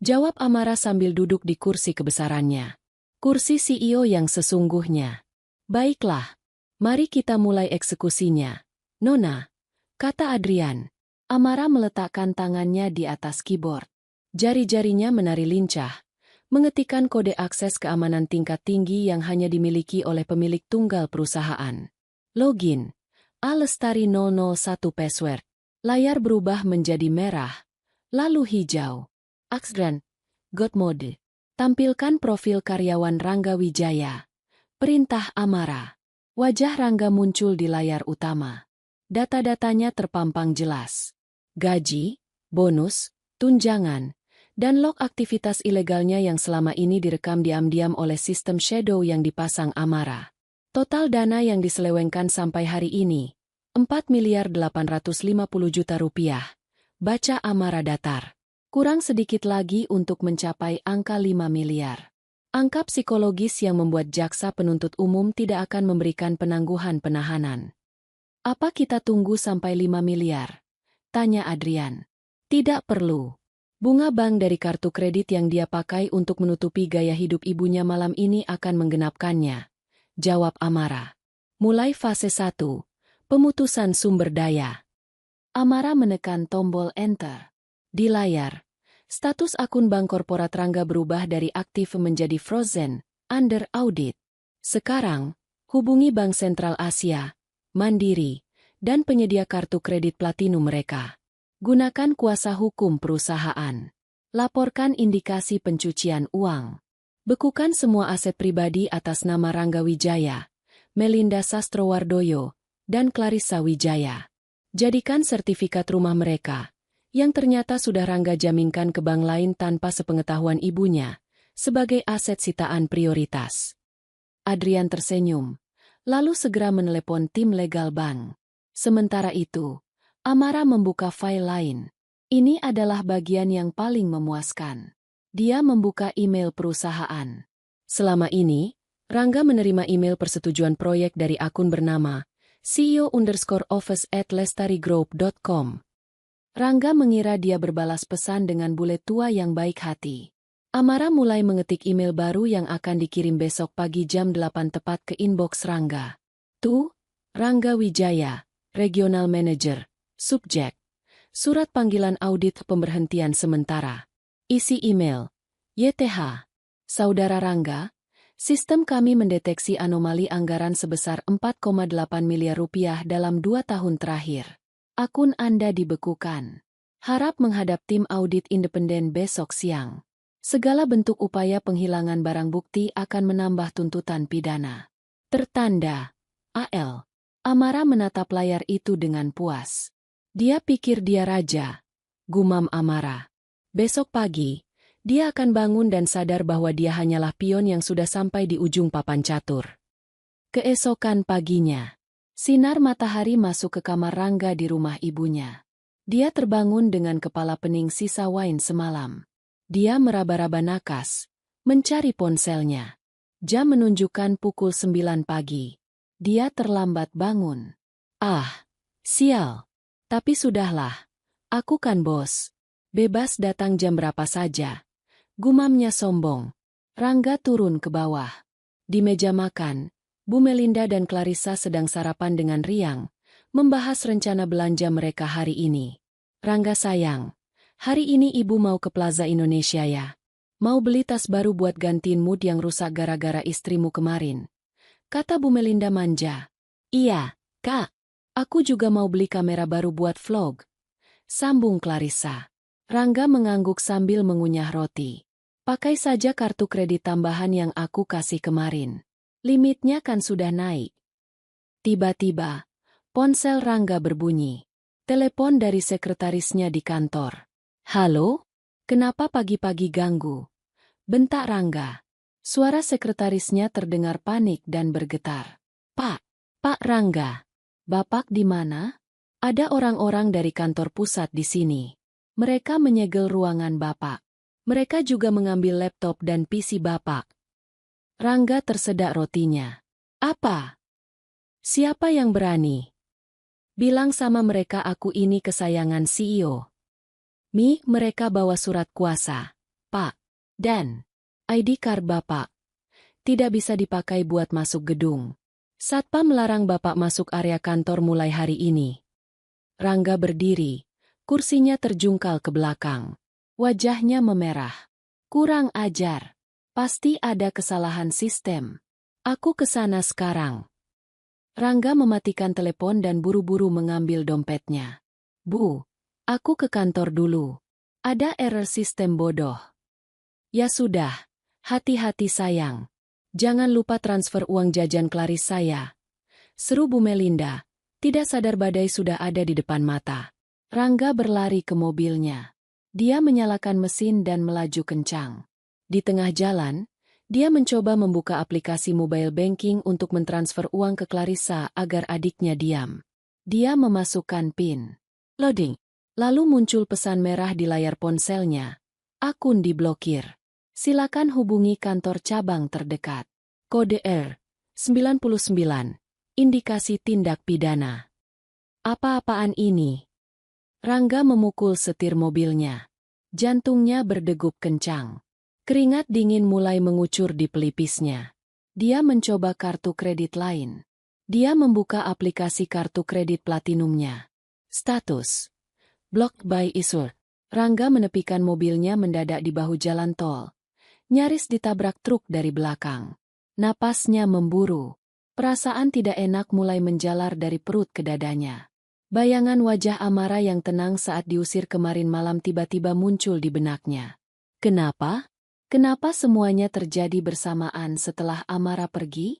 jawab Amara sambil duduk di kursi kebesarannya. Kursi CEO yang sesungguhnya. "Baiklah, mari kita mulai eksekusinya, Nona," kata Adrian. Amara meletakkan tangannya di atas keyboard. Jari-jarinya menari lincah, mengetikkan kode akses keamanan tingkat tinggi yang hanya dimiliki oleh pemilik tunggal perusahaan. Login, A-Lestari 001 password. Layar berubah menjadi merah, lalu hijau. Aksdan, God Mode. Tampilkan profil karyawan Rangga Wijaya. Perintah Amara. Wajah Rangga muncul di layar utama. Data-datanya terpampang jelas. Gaji, bonus, tunjangan, dan log aktivitas ilegalnya yang selama ini direkam diam-diam oleh sistem shadow yang dipasang Amara. Total dana yang diselewengkan sampai hari ini, 4.850 juta rupiah. Baca Amara datar. Kurang sedikit lagi untuk mencapai angka 5 miliar. Angka psikologis yang membuat jaksa penuntut umum tidak akan memberikan penangguhan penahanan. "Apa kita tunggu sampai 5 miliar? Tanya Adrian. "Tidak perlu. Bunga bank dari kartu kredit yang dia pakai untuk menutupi gaya hidup ibunya malam ini akan menggenapkannya," jawab Amara. Mulai fase 1, pemutusan sumber daya. Amara menekan tombol enter. Di layar, status akun bank korporat Rangga berubah dari aktif menjadi frozen, under audit. Sekarang, hubungi Bank Sentral Asia, Mandiri, dan penyedia kartu kredit platinum mereka. Gunakan kuasa hukum perusahaan. Laporkan indikasi pencucian uang. Bekukan semua aset pribadi atas nama Rangga Wijaya, Melinda Sastrowardoyo, dan Clarissa Wijaya. Jadikan sertifikat rumah mereka, yang ternyata sudah Rangga jaminkan ke bank lain tanpa sepengetahuan ibunya, sebagai aset sitaan prioritas. Adrian tersenyum, lalu segera menelepon tim legal bank. Sementara itu, Amara membuka file lain. Ini adalah bagian yang paling memuaskan. Dia membuka email perusahaan. Selama ini, Rangga menerima email persetujuan proyek dari akun bernama CEO_office@lestarigroup.com. Rangga mengira dia berbalas pesan dengan bule tua yang baik hati. Amara mulai mengetik email baru yang akan dikirim besok pagi jam 8 tepat ke inbox Rangga. "Tu, Rangga Wijaya, Regional Manager, Subjek, Surat Panggilan Audit Pemberhentian Sementara." Isi email, YTH. "Saudara Rangga, sistem kami mendeteksi anomali anggaran sebesar 4,8 miliar rupiah dalam 2 tahun terakhir. Akun Anda dibekukan. Harap menghadap tim audit independen besok siang. Segala bentuk upaya penghilangan barang bukti akan menambah tuntutan pidana. Tertanda, AL." Amara menatap layar itu dengan puas. Dia pikir dia raja, gumam Amara. Besok pagi, dia akan bangun dan sadar bahwa dia hanyalah pion yang sudah sampai di ujung papan catur. Keesokan paginya, sinar matahari masuk ke kamar Rangga di rumah ibunya. Dia terbangun dengan kepala pening sisa wine semalam. Dia meraba-raba nakas, mencari ponselnya. Jam menunjukkan pukul 9 pagi. Dia terlambat bangun. "Ah, sial. Tapi sudahlah. Aku kan bos. Bebas datang jam berapa saja," gumamnya sombong. Rangga turun ke bawah. Di meja makan, Bu Melinda dan Clarissa sedang sarapan dengan riang, membahas rencana belanja mereka hari ini. "Rangga sayang, hari ini ibu mau ke Plaza Indonesia ya? Mau beli tas baru buat gantiin mood yang rusak gara-gara istrimu kemarin," kata Bu Melinda manja. "Iya, Kak. Aku juga mau beli kamera baru buat vlog," sambung Clarissa. Rangga mengangguk sambil mengunyah roti. "Pakai saja kartu kredit tambahan yang aku kasih kemarin. Limitnya kan sudah naik." Tiba-tiba, ponsel Rangga berbunyi. Telepon dari sekretarisnya di kantor. "Halo? Kenapa pagi-pagi ganggu?" bentak Rangga. Suara sekretarisnya terdengar panik dan bergetar. Pak Rangga. Bapak di mana? Ada orang-orang dari kantor pusat di sini. Mereka menyegel ruangan Bapak. Mereka juga mengambil laptop dan PC Bapak. Rangga tersedak rotinya. Apa? Siapa yang berani? Bilang sama mereka aku ini kesayangan CEO. Mereka bawa surat kuasa, Pak. Dan ID card Bapak. Tidak bisa dipakai buat masuk gedung. Satpam melarang Bapak masuk area kantor mulai hari ini. Rangga berdiri, kursinya terjungkal ke belakang. Wajahnya memerah. Kurang ajar. Pasti ada kesalahan sistem. Aku ke sana sekarang. Rangga mematikan telepon dan buru-buru mengambil dompetnya. Bu, aku ke kantor dulu. Ada error sistem bodoh. Ya sudah, hati-hati sayang. Jangan lupa transfer uang jajan Claris saya. Seru Bu Melinda, tidak sadar badai sudah ada di depan mata. Rangga berlari ke mobilnya. Dia menyalakan mesin dan melaju kencang. Di tengah jalan, dia mencoba membuka aplikasi mobile banking untuk mentransfer uang ke Clarissa agar adiknya diam. Dia memasukkan PIN. Loading. Lalu muncul pesan merah di layar ponselnya. Akun diblokir. Silakan hubungi kantor cabang terdekat. Kode R99. Indikasi tindak pidana. Apa-apaan ini? Rangga memukul setir mobilnya. Jantungnya berdegup kencang. Keringat dingin mulai mengucur di pelipisnya. Dia mencoba kartu kredit lain. Dia membuka aplikasi kartu kredit platinumnya. Status. Blocked by Isur. Rangga menepikan mobilnya mendadak di bahu jalan tol. Nyaris ditabrak truk dari belakang. Napasnya memburu. Perasaan tidak enak mulai menjalar dari perut ke dadanya. Bayangan wajah Amara yang tenang saat diusir kemarin malam tiba-tiba muncul di benaknya. Kenapa? Kenapa semuanya terjadi bersamaan setelah Amara pergi?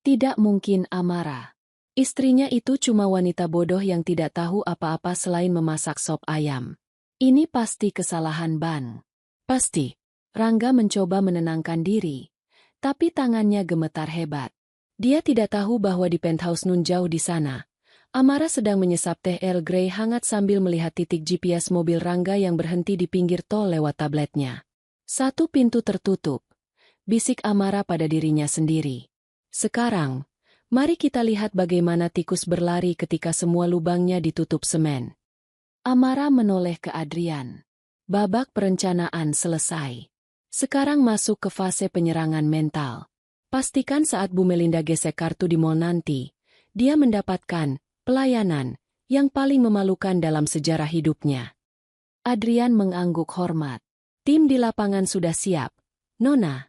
Tidak mungkin Amara. Istrinya itu cuma wanita bodoh yang tidak tahu apa-apa selain memasak sop ayam. Ini pasti kesalahan Ban. Pasti. Rangga mencoba menenangkan diri. Tapi tangannya gemetar hebat. Dia tidak tahu bahwa di penthouse nun jauh di sana, Amara sedang menyesap teh Earl Grey hangat sambil melihat titik GPS mobil Rangga yang berhenti di pinggir tol lewat tabletnya. Satu pintu tertutup. Bisik Amara pada dirinya sendiri. Sekarang, mari kita lihat bagaimana tikus berlari ketika semua lubangnya ditutup semen. Amara menoleh ke Adrian. Babak perencanaan selesai. Sekarang masuk ke fase penyerangan mental. Pastikan saat Bu Melinda gesek kartu di mall nanti, dia mendapatkan pelayanan yang paling memalukan dalam sejarah hidupnya. Adrian mengangguk hormat. Tim di lapangan sudah siap, Nona.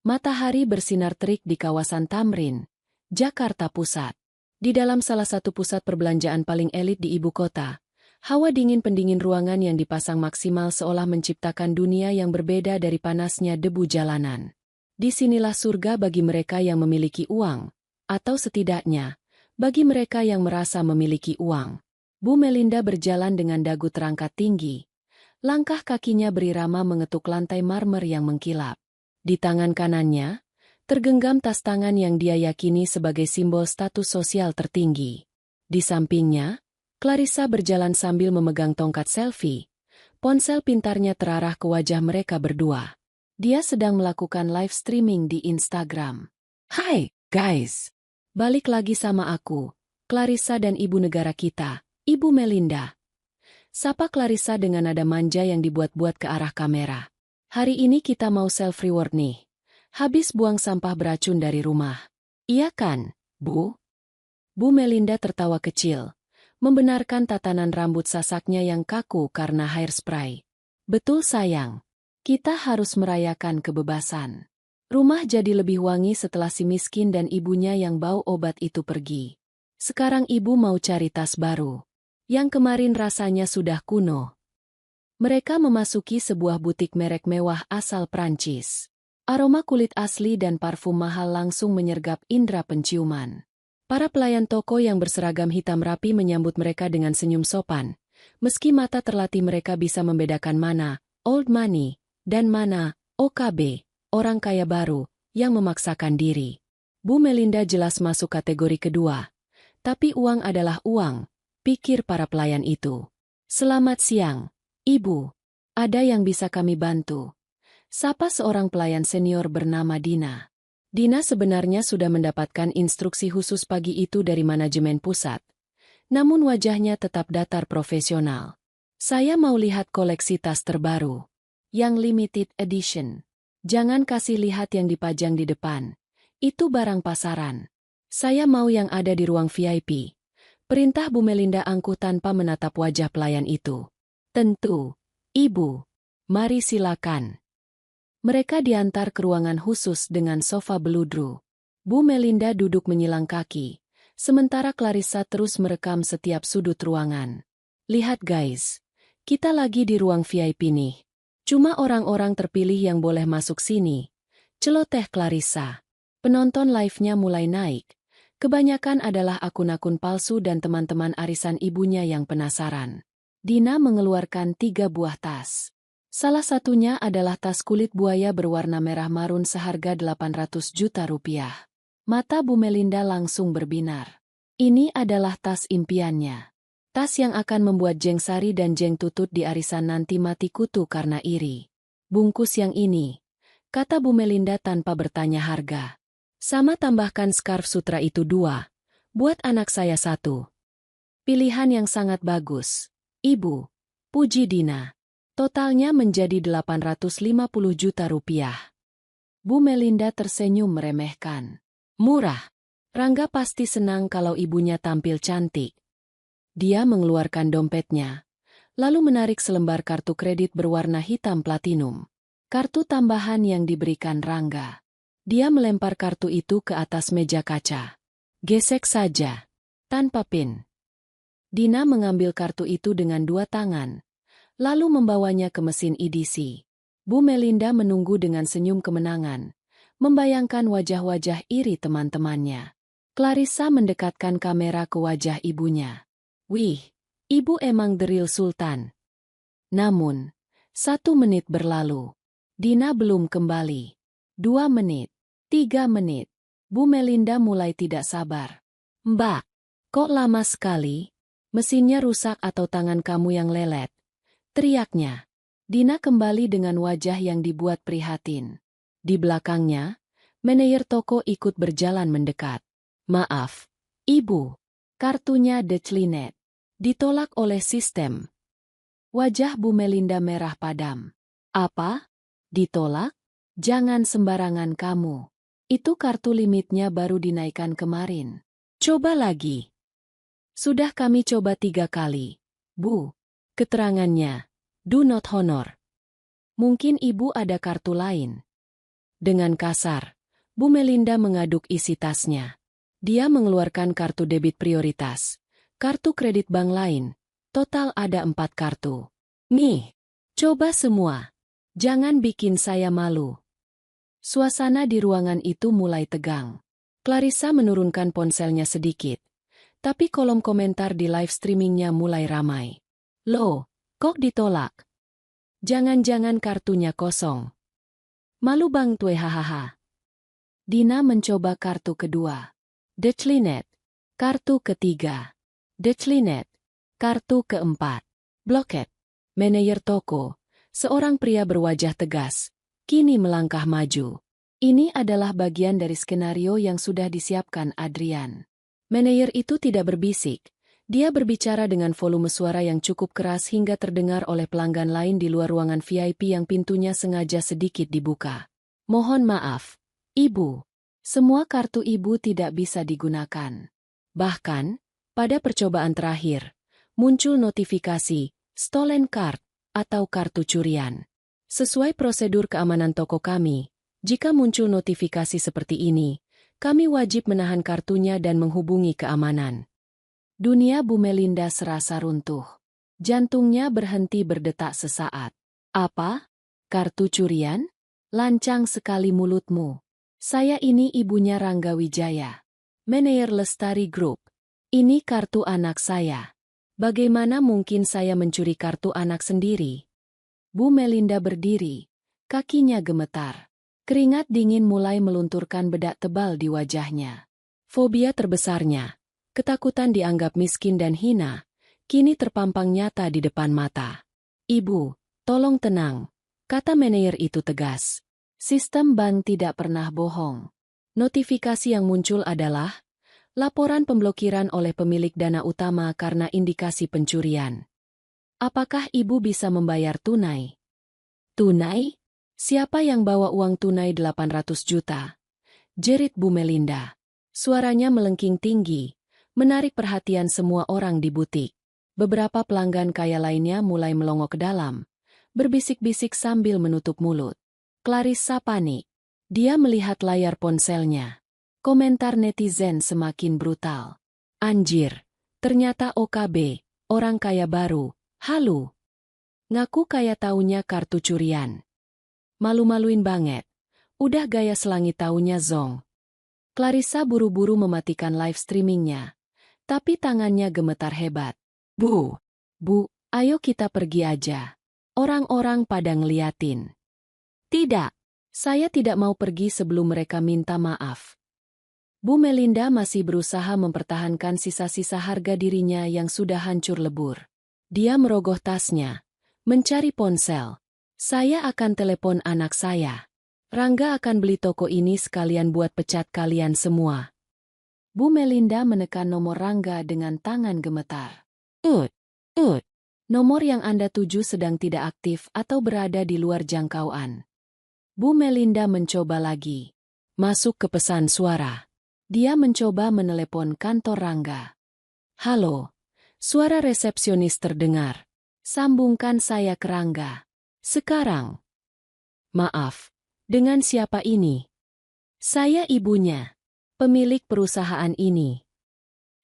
Matahari bersinar terik di kawasan Tamrin, Jakarta Pusat. Di dalam salah satu pusat perbelanjaan paling elit di ibu kota, hawa dingin pendingin ruangan yang dipasang maksimal seolah menciptakan dunia yang berbeda dari panasnya debu jalanan. Disinilah surga bagi mereka yang memiliki uang, atau setidaknya, bagi mereka yang merasa memiliki uang. Bu Melinda berjalan dengan dagu terangkat tinggi. Langkah kakinya berirama mengetuk lantai marmer yang mengkilap. Di tangan kanannya, tergenggam tas tangan yang dia yakini sebagai simbol status sosial tertinggi. Di sampingnya, Clarissa berjalan sambil memegang tongkat selfie. Ponsel pintarnya terarah ke wajah mereka berdua. Dia sedang melakukan live streaming di Instagram. Hai, guys! Balik lagi sama aku, Clarissa dan ibu negara kita, Ibu Melinda. Sapa Clarissa dengan nada manja yang dibuat-buat ke arah kamera. Hari ini kita mau self-reward nih. Habis buang sampah beracun dari rumah. Iya kan, Bu? Bu Melinda tertawa kecil, membenarkan tatanan rambut sasaknya yang kaku karena hairspray. Betul sayang, kita harus merayakan kebebasan. Rumah jadi lebih wangi setelah si miskin dan ibunya yang bau obat itu pergi. Sekarang ibu mau cari tas baru. Yang kemarin rasanya sudah kuno. Mereka memasuki sebuah butik merek mewah asal Prancis. Aroma kulit asli dan parfum mahal langsung menyergap indera penciuman. Para pelayan toko yang berseragam hitam rapi menyambut mereka dengan senyum sopan. Meski mata terlatih mereka bisa membedakan mana Old Money dan mana OKB, orang kaya baru, yang memaksakan diri. Bu Melinda jelas masuk kategori kedua. Tapi uang adalah uang, pikir para pelayan itu. Selamat siang, Ibu. Ada yang bisa kami bantu? Sapa seorang pelayan senior bernama Dina. Dina sebenarnya sudah mendapatkan instruksi khusus pagi itu dari manajemen pusat. Namun wajahnya tetap datar profesional. Saya mau lihat koleksi tas terbaru. Yang limited edition. Jangan kasih lihat yang dipajang di depan. Itu barang pasaran. Saya mau yang ada di ruang VIP. Perintah Bu Melinda angkuh tanpa menatap wajah pelayan itu. Tentu, Ibu. Mari silakan. Mereka diantar ke ruangan khusus dengan sofa beludru. Bu Melinda duduk menyilang kaki, sementara Clarissa terus merekam setiap sudut ruangan. Lihat guys, kita lagi di ruang VIP nih. Cuma orang-orang terpilih yang boleh masuk sini. Celoteh Clarissa. Penonton live-nya mulai naik. Kebanyakan adalah akun-akun palsu dan teman-teman arisan ibunya yang penasaran. Dina mengeluarkan 3 buah tas. Salah satunya adalah tas kulit buaya berwarna merah marun seharga 800 juta rupiah. Mata Bu Melinda langsung berbinar. Ini adalah tas impiannya. Tas yang akan membuat Jeng Sari dan Jeng Tutut di arisan nanti mati kutu karena iri. Bungkus yang ini, kata Bu Melinda tanpa bertanya harga. Sama tambahkan scarf sutra itu 2. Buat anak saya 1. Pilihan yang sangat bagus, Ibu. Puji Dina. Totalnya menjadi 850 juta rupiah. Bu Melinda tersenyum meremehkan. Murah. Rangga pasti senang kalau ibunya tampil cantik. Dia mengeluarkan dompetnya, lalu menarik selembar kartu kredit berwarna hitam platinum. Kartu tambahan yang diberikan Rangga. Dia melempar kartu itu ke atas meja kaca. Gesek saja. Tanpa pin. Dina mengambil kartu itu dengan 2 tangan. Lalu membawanya ke mesin EDC. Bu Melinda menunggu dengan senyum kemenangan, membayangkan wajah-wajah iri teman-temannya. Clarissa mendekatkan kamera ke wajah ibunya. Wih, ibu emang the real sultan. Namun, 1 menit berlalu. Dina belum kembali. 2 menit. 3 menit. Bu Melinda mulai tidak sabar. Mbak, kok lama sekali? Mesinnya rusak atau tangan kamu yang lelet? Teriaknya. Dina kembali dengan wajah yang dibuat prihatin. Di belakangnya, manajer toko ikut berjalan mendekat. Maaf, Ibu. Kartunya declinet. Ditolak oleh sistem. Wajah Bu Melinda merah padam. Apa? Ditolak? Jangan sembarangan kamu. Itu kartu limitnya baru dinaikkan kemarin. Coba lagi. Sudah kami coba 3 kali. Bu. Keterangannya, do not honor. Mungkin ibu ada kartu lain. Dengan kasar, Bu Melinda mengaduk isi tasnya. Dia mengeluarkan kartu debit prioritas, kartu kredit bank lain, total ada 4 kartu. Nih, coba semua. Jangan bikin saya malu. Suasana di ruangan itu mulai tegang. Clarissa menurunkan ponselnya sedikit, tapi kolom komentar di live streamingnya mulai ramai. Loh, kok ditolak? Jangan-jangan kartunya kosong. Malu bang tue hahaha. Dina mencoba kartu kedua. Declinet. Kartu ketiga. Declinet. Kartu keempat. Bloket. Manajer toko, seorang pria berwajah tegas, kini melangkah maju. Ini adalah bagian dari skenario yang sudah disiapkan Adrian. Manajer itu tidak berbisik. Dia berbicara dengan volume suara yang cukup keras hingga terdengar oleh pelanggan lain di luar ruangan VIP yang pintunya sengaja sedikit dibuka. Mohon maaf, Ibu. Semua kartu Ibu tidak bisa digunakan. Bahkan, pada percobaan terakhir, muncul notifikasi, stolen card, atau kartu curian. Sesuai prosedur keamanan toko kami, jika muncul notifikasi seperti ini, kami wajib menahan kartunya dan menghubungi keamanan. Dunia Bu Melinda serasa runtuh. Jantungnya berhenti berdetak sesaat. Apa? Kartu curian? Lancang sekali mulutmu. Saya ini ibunya Rangga Wijaya. Manajer Lestari Group. Ini kartu anak saya. Bagaimana mungkin saya mencuri kartu anak sendiri? Bu Melinda berdiri. Kakinya gemetar. Keringat dingin mulai melunturkan bedak tebal di wajahnya. Fobia terbesarnya, ketakutan dianggap miskin dan hina, kini terpampang nyata di depan mata. "Ibu, tolong tenang," kata manajer itu tegas. Sistem bank tidak pernah bohong. Notifikasi yang muncul adalah laporan pemblokiran oleh pemilik dana utama karena indikasi pencurian. "Apakah ibu bisa membayar tunai?" "Tunai? Siapa yang bawa uang tunai 800 juta? Jerit Bu Melinda. Suaranya melengking tinggi, menarik perhatian semua orang di butik. Beberapa pelanggan kaya lainnya mulai melongok ke dalam, berbisik-bisik sambil menutup mulut. Clarissa panik. Dia melihat layar ponselnya. Komentar netizen semakin brutal. "Anjir, ternyata OKB, orang kaya baru, halu. Ngaku kaya taunya kartu curian. Malu-maluin banget. Udah gaya selangit taunya zong." Clarissa buru-buru mematikan live streamingnya. Tapi tangannya gemetar hebat. Bu, ayo kita pergi aja. Orang-orang pada ngeliatin." "Tidak, saya tidak mau pergi sebelum mereka minta maaf." Bu Melinda masih berusaha mempertahankan sisa-sisa harga dirinya yang sudah hancur lebur. Dia merogoh tasnya, mencari ponsel. "Saya akan telepon anak saya. Rangga akan beli toko ini sekalian buat pecat kalian semua." Bu Melinda menekan nomor Rangga dengan tangan gemetar. Ut. Nomor yang Anda tuju sedang tidak aktif atau berada di luar jangkauan." Bu Melinda mencoba lagi. Masuk ke pesan suara. Dia mencoba menelepon kantor Rangga. "Halo, suara resepsionis terdengar. Sambungkan saya ke Rangga. Sekarang." "Maaf, dengan siapa ini?" "Saya ibunya, pemilik perusahaan ini."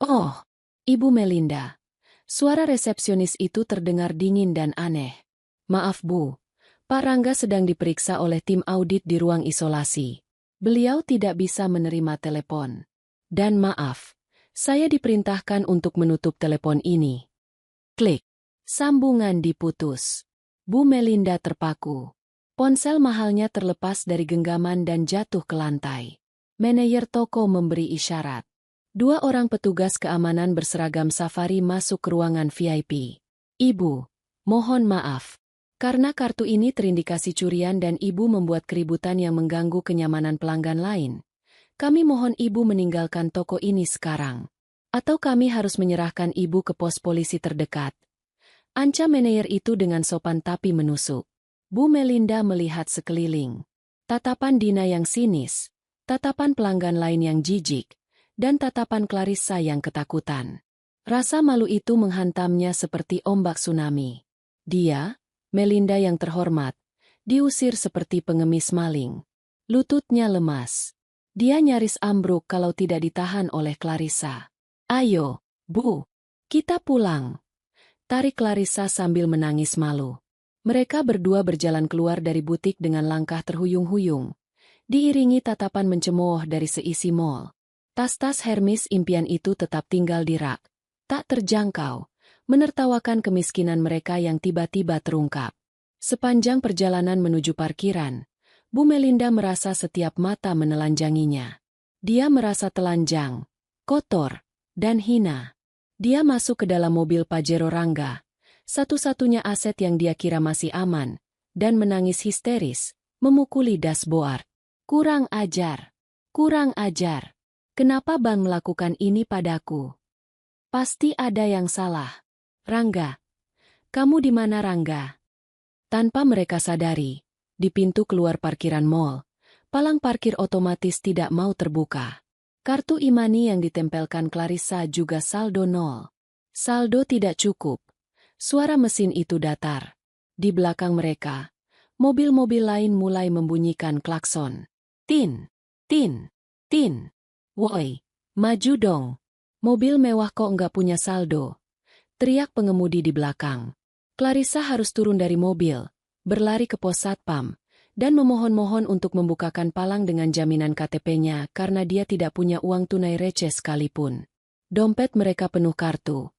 "Oh, Ibu Melinda." Suara resepsionis itu terdengar dingin dan aneh. "Maaf Bu, Pak Rangga sedang diperiksa oleh tim audit di ruang isolasi. Beliau tidak bisa menerima telepon. Dan maaf, saya diperintahkan untuk menutup telepon ini." Klik. Sambungan diputus. Bu Melinda terpaku. Ponsel mahalnya terlepas dari genggaman dan jatuh ke lantai. Manajer toko memberi isyarat. 2 orang petugas keamanan berseragam safari masuk ke ruangan VIP. "Ibu, mohon maaf. Karena kartu ini terindikasi curian dan ibu membuat keributan yang mengganggu kenyamanan pelanggan lain. Kami mohon ibu meninggalkan toko ini sekarang. Atau kami harus menyerahkan ibu ke pos polisi terdekat." Ancam manajer itu dengan sopan tapi menusuk. Bu Melinda melihat sekeliling. Tatapan Dina yang sinis, tatapan pelanggan lain yang jijik, dan tatapan Clarissa yang ketakutan. Rasa malu itu menghantamnya seperti ombak tsunami. Dia, Melinda yang terhormat, diusir seperti pengemis maling. Lututnya lemas. Dia nyaris ambruk kalau tidak ditahan oleh Clarissa. "Ayo, Bu, kita pulang." Tarik Clarissa sambil menangis malu. Mereka berdua berjalan keluar dari butik dengan langkah terhuyung-huyung, diiringi tatapan mencemooh dari seisi mall. Tas-tas Hermes impian itu tetap tinggal di rak, tak terjangkau, menertawakan kemiskinan mereka yang tiba-tiba terungkap. Sepanjang perjalanan menuju parkiran, Bu Melinda merasa setiap mata menelanjanginya. Dia merasa telanjang, kotor, dan hina. Dia masuk ke dalam mobil Pajero Rangga, satu-satunya aset yang dia kira masih aman, dan menangis histeris, memukuli dashboard. Kurang ajar. Kenapa bank melakukan ini padaku? Pasti ada yang salah. Rangga. Kamu di mana Rangga?" Tanpa mereka sadari, di pintu keluar parkiran mall, palang parkir otomatis tidak mau terbuka. Kartu e-money yang ditempelkan Clarissa juga saldo 0. Saldo tidak cukup. Suara mesin itu datar. Di belakang mereka, mobil-mobil lain mulai membunyikan klakson. Tin. "Woi, maju dong. Mobil mewah kok nggak punya saldo?" teriak pengemudi di belakang. Clarissa harus turun dari mobil, berlari ke pos satpam, dan memohon-mohon untuk membukakan palang dengan jaminan KTP-nya karena dia tidak punya uang tunai receh sekalipun. Dompet mereka penuh kartu,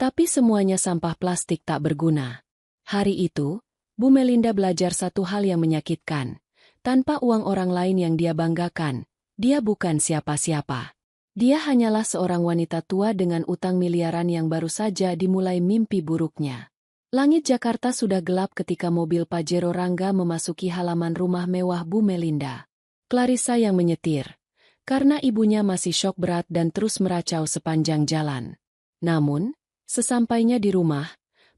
tapi semuanya sampah plastik tak berguna. Hari itu, Bu Melinda belajar satu hal yang menyakitkan. Tanpa uang orang lain yang dia banggakan, dia bukan siapa-siapa. Dia hanyalah seorang wanita tua dengan utang miliaran yang baru saja dimulai mimpi buruknya. Langit Jakarta sudah gelap ketika mobil Pajero Rangga memasuki halaman rumah mewah Bu Melinda. Clarissa yang menyetir, karena ibunya masih syok berat dan terus meracau sepanjang jalan. Namun, sesampainya di rumah,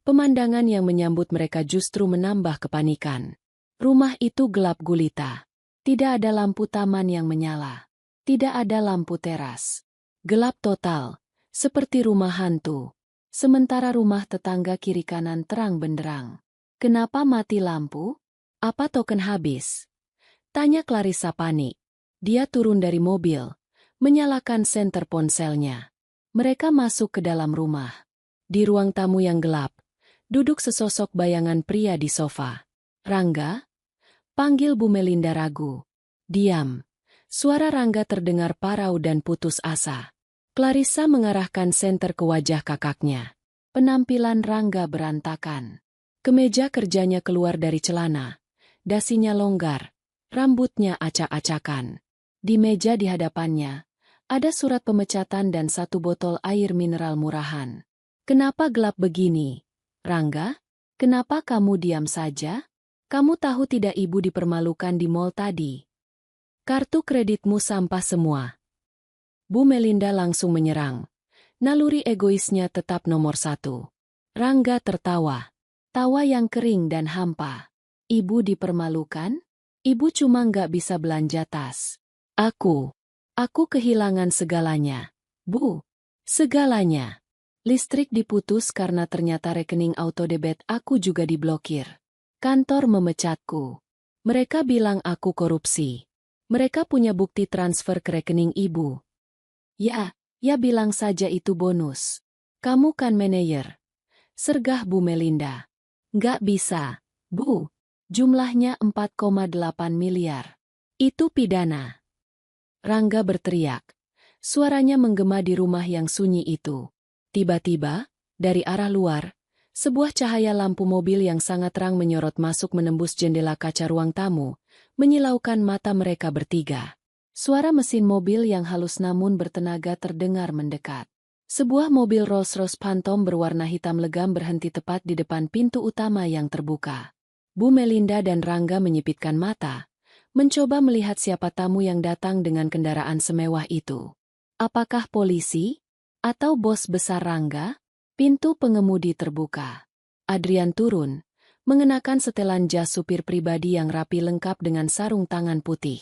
pemandangan yang menyambut mereka justru menambah kepanikan. Rumah itu gelap gulita. Tidak ada lampu taman yang menyala. Tidak ada lampu teras. Gelap total, seperti rumah hantu. Sementara rumah tetangga kiri kanan terang benderang. Kenapa mati lampu? Apa token habis? Tanya Clarissa panik. Dia turun dari mobil, menyalakan senter ponselnya. Mereka masuk ke dalam rumah. Di ruang tamu yang gelap, duduk sesosok bayangan pria di sofa. Rangga? Panggil Bu Melinda ragu. Diam. Suara Rangga terdengar parau dan putus asa. Clarissa mengarahkan senter ke wajah kakaknya. Penampilan Rangga berantakan. Kemeja kerjanya keluar dari celana. Dasinya longgar. Rambutnya acak-acakan. Di meja di hadapannya, ada surat pemecatan dan satu botol air mineral murahan. Kenapa gelap begini? Rangga? Kenapa kamu diam saja? Kamu tahu tidak ibu dipermalukan di mall tadi? Kartu kreditmu sampah semua. Bu Melinda langsung menyerang. Naluri egoisnya tetap nomor 1. Rangga tertawa. Tawa yang kering dan hampa. Ibu dipermalukan? Ibu cuma nggak bisa belanja tas. Aku kehilangan segalanya. Bu, segalanya. Listrik diputus karena ternyata rekening autodebit aku juga diblokir. Kantor memecatku. Mereka bilang aku korupsi. Mereka punya bukti transfer ke rekening ibu. Ya bilang saja itu bonus. Kamu kan manajer. Sergah Bu Melinda. Nggak bisa, Bu. Jumlahnya 4,8 miliar. Itu pidana. Rangga berteriak. Suaranya menggema di rumah yang sunyi itu. Tiba-tiba, dari arah luar, sebuah cahaya lampu mobil yang sangat terang menyorot masuk menembus jendela kaca ruang tamu, menyilaukan mata mereka bertiga. Suara mesin mobil yang halus namun bertenaga terdengar mendekat. Sebuah mobil Rolls-Royce Phantom berwarna hitam legam berhenti tepat di depan pintu utama yang terbuka. Bu Melinda dan Rangga menyipitkan mata, mencoba melihat siapa tamu yang datang dengan kendaraan semewah itu. Apakah polisi? Atau bos besar Rangga? Pintu pengemudi terbuka. Adrian turun, mengenakan setelan jas supir pribadi yang rapi lengkap dengan sarung tangan putih.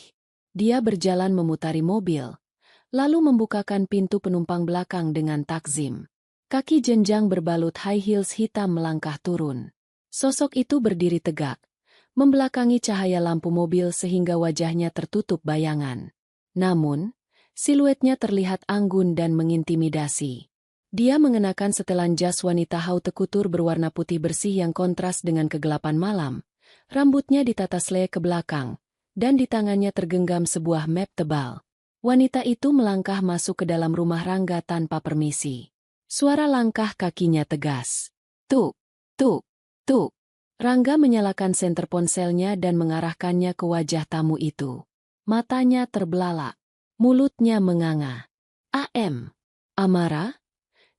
Dia berjalan memutari mobil, lalu membukakan pintu penumpang belakang dengan takzim. Kaki jenjang berbalut high heels hitam melangkah turun. Sosok itu berdiri tegak, membelakangi cahaya lampu mobil sehingga wajahnya tertutup bayangan. Namun, siluetnya terlihat anggun dan mengintimidasi. Dia mengenakan setelan jas wanita haute couture berwarna putih bersih yang kontras dengan kegelapan malam. Rambutnya ditata selai ke belakang, dan di tangannya tergenggam sebuah map tebal. Wanita itu melangkah masuk ke dalam rumah Rangga tanpa permisi. Suara langkah kakinya tegas. Tuk, tuk, tuk. Rangga menyalakan senter ponselnya dan mengarahkannya ke wajah tamu itu. Matanya terbelalak. Mulutnya menganga. AM. Amara?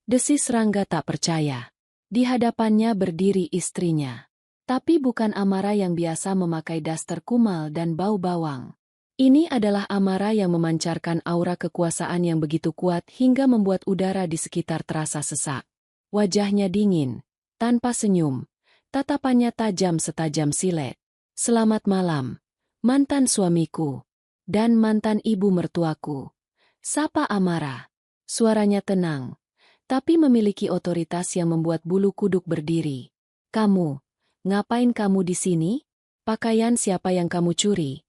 Desis Rangga tak percaya. Di hadapannya berdiri istrinya. Tapi bukan Amara yang biasa memakai daster kumal dan bau bawang. Ini adalah Amara yang memancarkan aura kekuasaan yang begitu kuat hingga membuat udara di sekitar terasa sesak. Wajahnya dingin, tanpa senyum. Tatapannya tajam setajam silet. Selamat malam, mantan suamiku. Dan mantan ibu mertuaku. Sapa Amara. Suaranya tenang, tapi memiliki otoritas yang membuat bulu kuduk berdiri. Kamu, ngapain kamu di sini? Pakaian siapa yang kamu curi?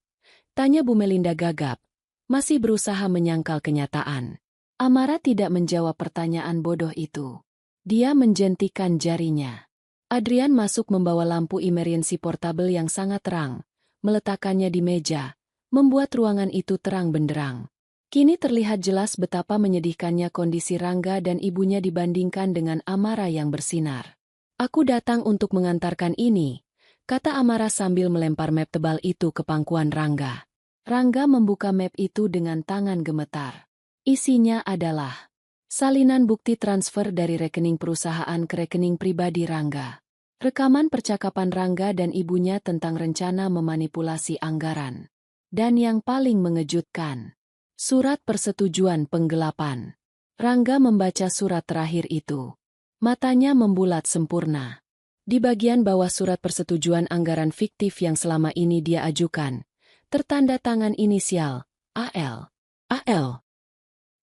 Tanya Bu Melinda gagap, masih berusaha menyangkal kenyataan. Amara tidak menjawab pertanyaan bodoh itu. Dia menjentikan jarinya. Adrian masuk membawa lampu emergency portable yang sangat terang, meletakkannya di meja, membuat ruangan itu terang benderang. Kini terlihat jelas betapa menyedihkannya kondisi Rangga dan ibunya dibandingkan dengan Amara yang bersinar. Aku datang untuk mengantarkan ini, kata Amara sambil melempar map tebal itu ke pangkuan Rangga. Rangga membuka map itu dengan tangan gemetar. Isinya adalah salinan bukti transfer dari rekening perusahaan ke rekening pribadi Rangga. Rekaman percakapan Rangga dan ibunya tentang rencana memanipulasi anggaran. Dan yang paling mengejutkan, surat persetujuan penggelapan. Rangga membaca surat terakhir itu. Matanya membulat sempurna. Di bagian bawah surat persetujuan anggaran fiktif yang selama ini dia ajukan, tertanda tangan inisial, AL. AL.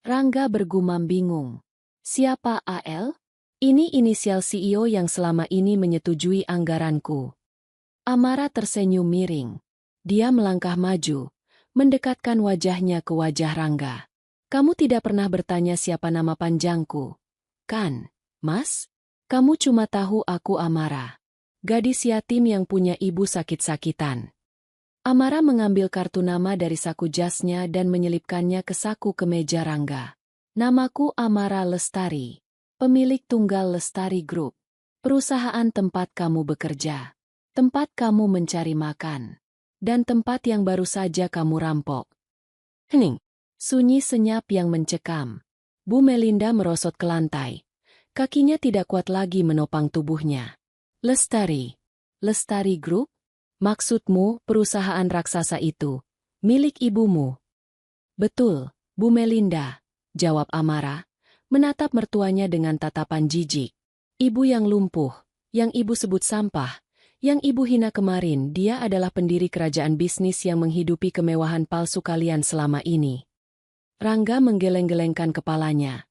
Rangga bergumam bingung. Siapa AL? Ini inisial CEO yang selama ini menyetujui anggaranku. Amara tersenyum miring. Dia melangkah maju, mendekatkan wajahnya ke wajah Rangga. Kamu tidak pernah bertanya siapa nama panjangku, kan, Mas? Kamu cuma tahu aku Amara, gadis yatim yang punya ibu sakit-sakitan. Amara mengambil kartu nama dari saku jasnya dan menyelipkannya ke saku kemeja Rangga. Namaku Amara Lestari, pemilik Tunggal Lestari Group. Perusahaan tempat kamu bekerja, tempat kamu mencari makan, dan tempat yang baru saja kamu rampok. Hening. Sunyi senyap yang mencekam. Bu Melinda merosot ke lantai. Kakinya tidak kuat lagi menopang tubuhnya. Lestari. Lestari Group? Maksudmu perusahaan raksasa itu milik ibumu? Betul, Bu Melinda, jawab Amara, menatap mertuanya dengan tatapan jijik. Ibu yang lumpuh, yang ibu sebut sampah, yang ibu hina kemarin, dia adalah pendiri kerajaan bisnis yang menghidupi kemewahan palsu kalian selama ini. Rangga menggeleng-gelengkan kepalanya.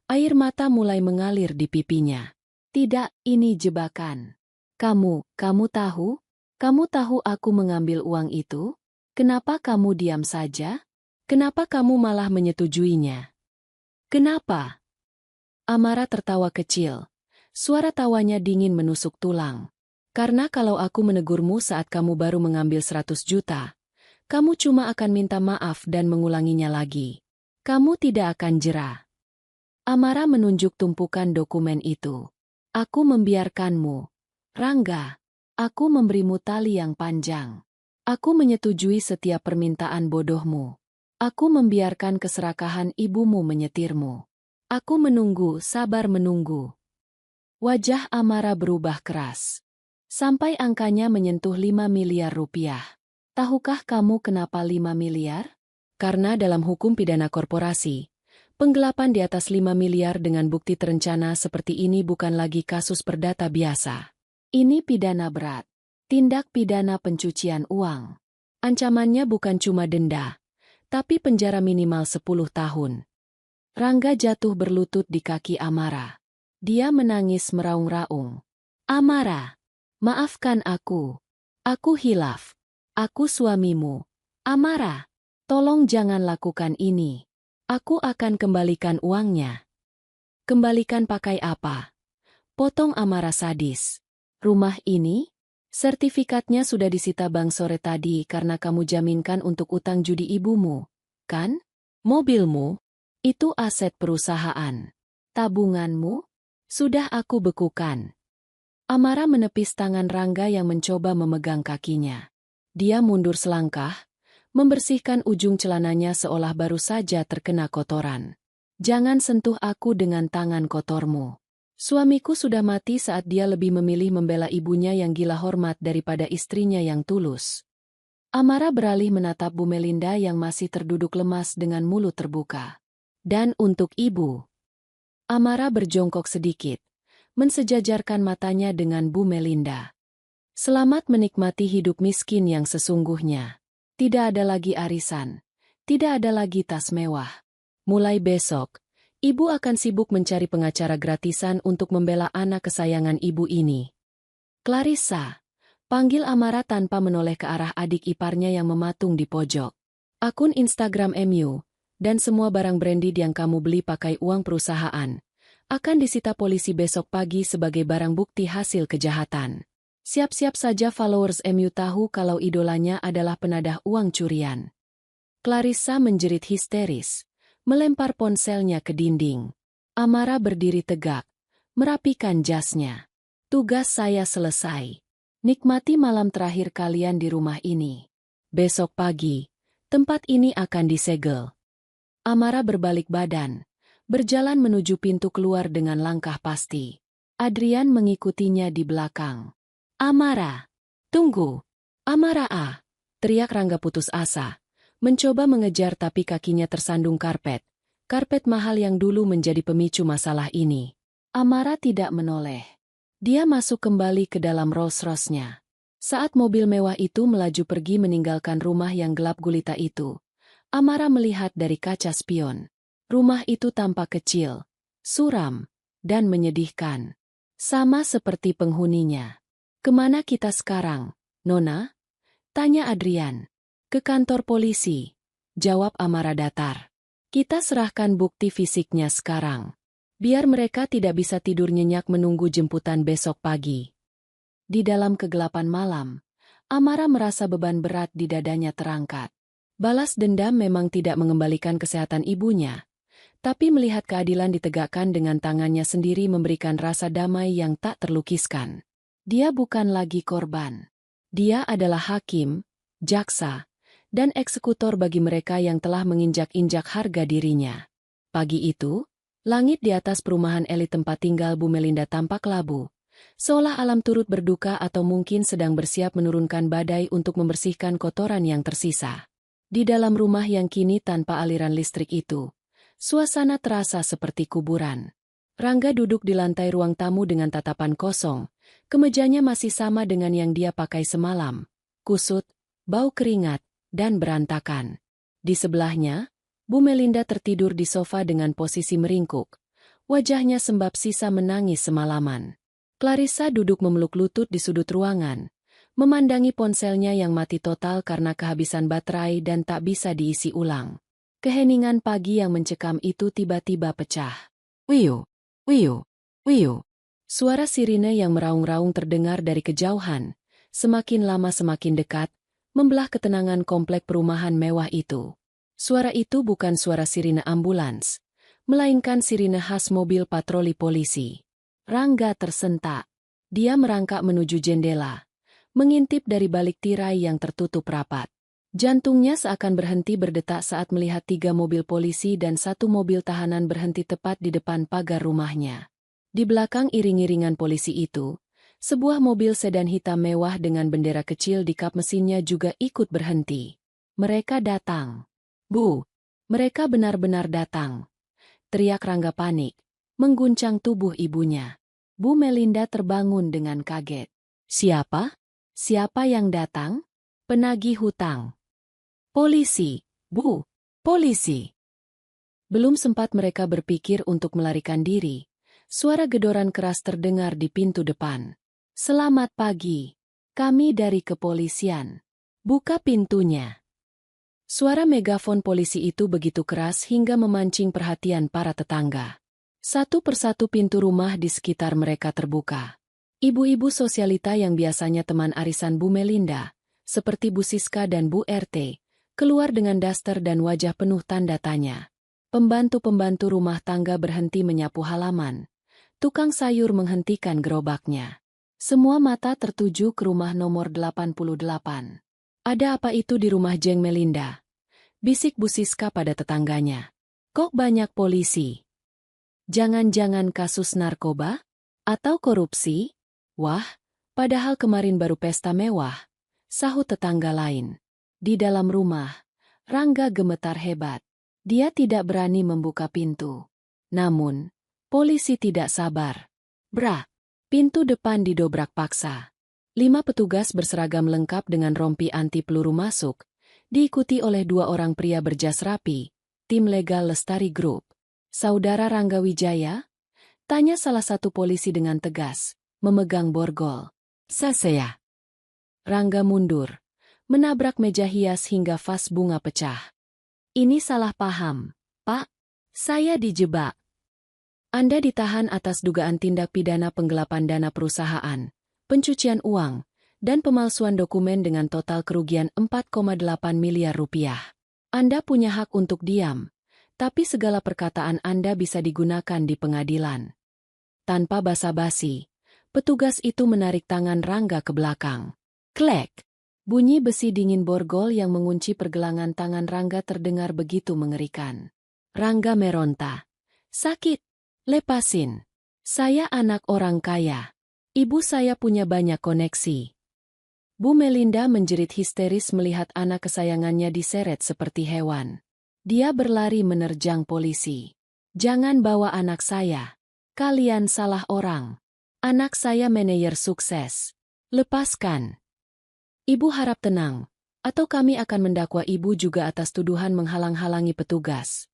Air mata mulai mengalir di pipinya. Tidak, ini jebakan. Kamu tahu? Kamu tahu aku mengambil uang itu? Kenapa kamu diam saja? Kenapa kamu malah menyetujuinya? Kenapa? Amara tertawa kecil. Suara tawanya dingin menusuk tulang. Karena kalau aku menegurmu saat kamu baru mengambil 100 juta, kamu cuma akan minta maaf dan mengulanginya lagi. Kamu tidak akan jera. Amara menunjuk tumpukan dokumen itu. Aku membiarkanmu. Rangga, aku memberimu tali yang panjang. Aku menyetujui setiap permintaan bodohmu. Aku membiarkan keserakahan ibumu menyetirmu. Aku menunggu, sabar menunggu. Wajah Amara berubah keras. Sampai angkanya menyentuh 5 miliar rupiah. Tahukah kamu kenapa 5 miliar? Karena dalam hukum pidana korporasi, penggelapan di atas 5 miliar dengan bukti terencana seperti ini bukan lagi kasus perdata biasa. Ini pidana berat. Tindak pidana pencucian uang. Ancamannya bukan cuma denda, tapi penjara minimal 10 tahun. Rangga jatuh berlutut di kaki Amara. Dia menangis meraung-raung. Amara, maafkan aku. Aku hilaf. Aku suamimu. Amara, tolong jangan lakukan ini. Aku akan kembalikan uangnya. Kembalikan pakai apa? Potong Amara sadis. Rumah ini? Sertifikatnya sudah disita Bang sore tadi karena kamu jaminkan untuk utang judi ibumu, kan? Mobilmu? Itu aset perusahaan. Tabunganmu? Sudah aku bekukan. Amara menepis tangan Rangga yang mencoba memegang kakinya. Dia mundur selangkah, membersihkan ujung celananya seolah baru saja terkena kotoran. Jangan sentuh aku dengan tangan kotormu. Suamiku sudah mati saat dia lebih memilih membela ibunya yang gila hormat daripada istrinya yang tulus. Amara beralih menatap Bu Melinda yang masih terduduk lemas dengan mulut terbuka. Dan untuk ibu. Amara berjongkok sedikit, mensejajarkan matanya dengan Bu Melinda. Selamat menikmati hidup miskin yang sesungguhnya. Tidak ada lagi arisan. Tidak ada lagi tas mewah. Mulai besok, ibu akan sibuk mencari pengacara gratisan untuk membela anak kesayangan ibu ini. Clarissa, panggil Amara tanpa menoleh ke arah adik iparnya yang mematung di pojok. Akun Instagram MU, dan semua barang branded yang kamu beli pakai uang perusahaan, akan disita polisi besok pagi sebagai barang bukti hasil kejahatan. Siap-siap saja followers MU tahu kalau idolanya adalah penadah uang curian. Clarissa menjerit histeris, melempar ponselnya ke dinding. Amara berdiri tegak, merapikan jasnya. Tugas saya selesai. Nikmati malam terakhir kalian di rumah ini. Besok pagi, tempat ini akan disegel. Amara berbalik badan, berjalan menuju pintu keluar dengan langkah pasti. Adrian mengikutinya di belakang. Amara, tunggu. Amara teriak Rangga putus asa. Mencoba mengejar tapi kakinya tersandung karpet. Karpet mahal yang dulu menjadi pemicu masalah ini. Amara tidak menoleh. Dia masuk kembali ke dalam Rolls-Royce-nya. Saat mobil mewah itu melaju pergi meninggalkan rumah yang gelap gulita itu, Amara melihat dari kaca spion. Rumah itu tampak kecil, suram, dan menyedihkan. Sama seperti penghuninya. Kemana kita sekarang, Nona? Tanya Adrian. Ke kantor polisi, jawab Amara datar. Kita serahkan bukti fisiknya sekarang. Biar mereka tidak bisa tidur nyenyak menunggu jemputan besok pagi. Di dalam kegelapan malam, Amara merasa beban berat di dadanya terangkat. Balas dendam memang tidak mengembalikan kesehatan ibunya, tapi melihat keadilan ditegakkan dengan tangannya sendiri memberikan rasa damai yang tak terlukiskan. Dia bukan lagi korban. Dia adalah hakim, jaksa, dan eksekutor bagi mereka yang telah menginjak-injak harga dirinya. Pagi itu, langit di atas perumahan elit tempat tinggal Bu Melinda tampak labu, seolah alam turut berduka atau mungkin sedang bersiap menurunkan badai untuk membersihkan kotoran yang tersisa. Di dalam rumah yang kini tanpa aliran listrik itu, suasana terasa seperti kuburan. Rangga duduk di lantai ruang tamu dengan tatapan kosong, kemejanya masih sama dengan yang dia pakai semalam, kusut, bau keringat, dan berantakan. Di sebelahnya, Bu Melinda tertidur di sofa dengan posisi meringkuk. Wajahnya sembab sisa menangis semalaman. Clarissa duduk memeluk lutut di sudut ruangan, memandangi ponselnya yang mati total karena kehabisan baterai dan tak bisa diisi ulang. Keheningan pagi yang mencekam itu tiba-tiba pecah. Wiu, wiu, wiu. Suara sirine yang meraung-raung terdengar dari kejauhan, semakin lama semakin dekat, membelah ketenangan komplek perumahan mewah itu. Suara itu bukan suara sirine ambulans, melainkan sirine khas mobil patroli polisi. Rangga tersentak. Dia merangkak menuju jendela, mengintip dari balik tirai yang tertutup rapat. Jantungnya seakan berhenti berdetak saat melihat 3 mobil polisi dan 1 mobil tahanan berhenti tepat di depan pagar rumahnya. Di belakang iring-iringan polisi itu, sebuah mobil sedan hitam mewah dengan bendera kecil di kap mesinnya juga ikut berhenti. Mereka datang. Bu, mereka benar-benar datang. Teriak Rangga panik, mengguncang tubuh ibunya. Bu Melinda terbangun dengan kaget. Siapa? Siapa yang datang? Penagih hutang. Polisi, Bu, polisi. Belum sempat mereka berpikir untuk melarikan diri, suara gedoran keras terdengar di pintu depan. Selamat pagi, kami dari kepolisian. Buka pintunya. Suara megafon polisi itu begitu keras hingga memancing perhatian para tetangga. Satu persatu pintu rumah di sekitar mereka terbuka. Ibu-ibu sosialita yang biasanya teman arisan Bu Melinda, seperti Bu Siska dan Bu RT, keluar dengan daster dan wajah penuh tanda tanya. Pembantu-pembantu rumah tangga berhenti menyapu halaman. Tukang sayur menghentikan gerobaknya. Semua mata tertuju ke rumah nomor 88. Ada apa itu di rumah Jeng Melinda? Bisik Bu Siska pada tetangganya. Kok banyak polisi? Jangan-jangan kasus narkoba? Atau korupsi? Wah, padahal kemarin baru pesta mewah, sahut tetangga lain. Di dalam rumah, Rangga gemetar hebat. Dia tidak berani membuka pintu. Namun, polisi tidak sabar. Brak! Pintu depan didobrak paksa. 5 petugas berseragam lengkap dengan rompi anti peluru masuk, diikuti oleh 2 orang pria berjas rapi, tim legal Lestari Group. Saudara Rangga Wijaya? Tanya salah satu polisi dengan tegas, memegang borgol. Saya. Rangga mundur, menabrak meja hias hingga vas bunga pecah. Ini salah paham, Pak. Saya dijebak. Anda ditahan atas dugaan tindak pidana penggelapan dana perusahaan, pencucian uang, dan pemalsuan dokumen dengan total kerugian 4,8 miliar rupiah. Anda punya hak untuk diam, tapi segala perkataan Anda bisa digunakan di pengadilan. Tanpa basa-basi, Petugas itu menarik tangan Rangga ke belakang. Klek! Bunyi besi dingin borgol yang mengunci pergelangan tangan Rangga terdengar begitu mengerikan. Rangga meronta. Sakit! Lepasin! Saya anak orang kaya. Ibu saya punya banyak koneksi. Bu Melinda menjerit histeris melihat anak kesayangannya diseret seperti hewan. Dia berlari menerjang polisi. Jangan bawa anak saya. Kalian salah orang. Anak saya manajer sukses. Lepaskan. Ibu harap tenang, atau kami akan mendakwa ibu juga atas tuduhan menghalang-halangi petugas.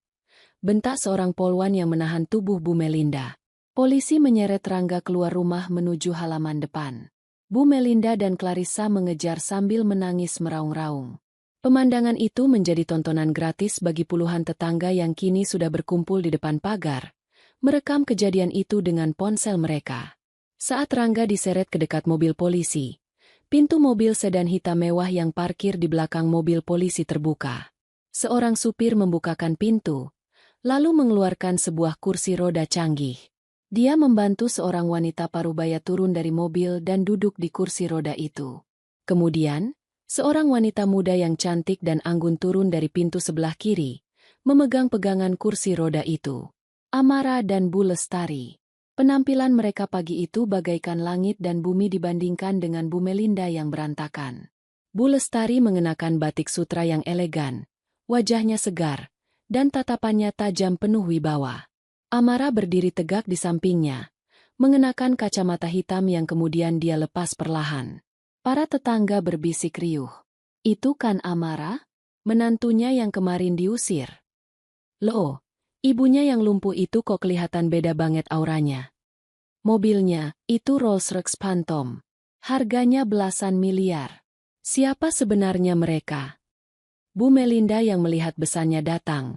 Bentak seorang polwan yang menahan tubuh Bu Melinda. Polisi menyeret Rangga keluar rumah menuju halaman depan. Bu Melinda dan Clarissa mengejar sambil menangis meraung-raung. Pemandangan itu menjadi tontonan gratis bagi puluhan tetangga yang kini sudah berkumpul di depan pagar, merekam kejadian itu dengan ponsel mereka. Saat Rangga diseret ke dekat mobil polisi, pintu mobil sedan hitam mewah yang parkir di belakang mobil polisi terbuka. Seorang supir membukakan pintu, lalu mengeluarkan sebuah kursi roda canggih. Dia membantu seorang wanita parubaya turun dari mobil dan duduk di kursi roda itu. Kemudian, seorang wanita muda yang cantik dan anggun turun dari pintu sebelah kiri, memegang pegangan kursi roda itu. Amara dan Bu Lestari. Penampilan mereka pagi itu bagaikan langit dan bumi dibandingkan dengan Bu Melinda yang berantakan. Bu Lestari mengenakan batik sutra yang elegan, wajahnya segar, dan tatapannya tajam penuh wibawa. Amara berdiri tegak di sampingnya, mengenakan kacamata hitam yang kemudian dia lepas perlahan. Para tetangga berbisik riuh. Itu kan Amara? Menantunya yang kemarin diusir. Loh, ibunya yang lumpuh itu kok kelihatan beda banget auranya. Mobilnya, itu Rolls-Royce Phantom. Harganya belasan miliar. Siapa sebenarnya mereka? Bu Melinda yang melihat besannya datang,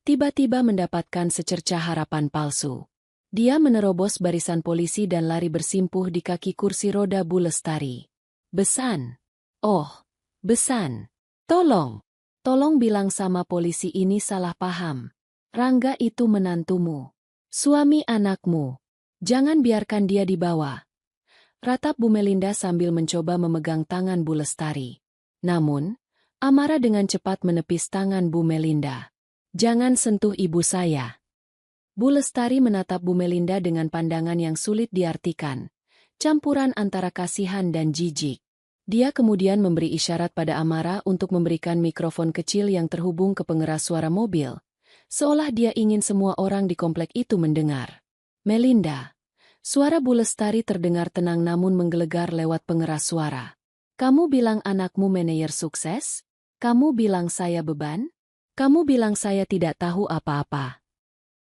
tiba-tiba mendapatkan secercah harapan palsu. Dia menerobos barisan polisi dan lari bersimpuh di kaki kursi roda Bu Lestari. Besan. Oh, Besan. Tolong bilang sama polisi ini salah paham. Rangga itu menantumu. Suami anakmu. Jangan biarkan dia dibawa. Ratap Bu Melinda sambil mencoba memegang tangan Bu Lestari. Namun, Amara dengan cepat menepis tangan Bu Melinda. Jangan sentuh ibu saya. Bu Lestari menatap Bu Melinda dengan pandangan yang sulit diartikan. Campuran antara kasihan dan jijik. Dia kemudian memberi isyarat pada Amara untuk memberikan mikrofon kecil yang terhubung ke pengeras suara mobil. Seolah dia ingin semua orang di komplek itu mendengar. Melinda. Suara Bu Lestari terdengar tenang namun menggelegar lewat pengeras suara. Kamu bilang anakmu manajer sukses? Kamu bilang saya beban? Kamu bilang saya tidak tahu apa-apa.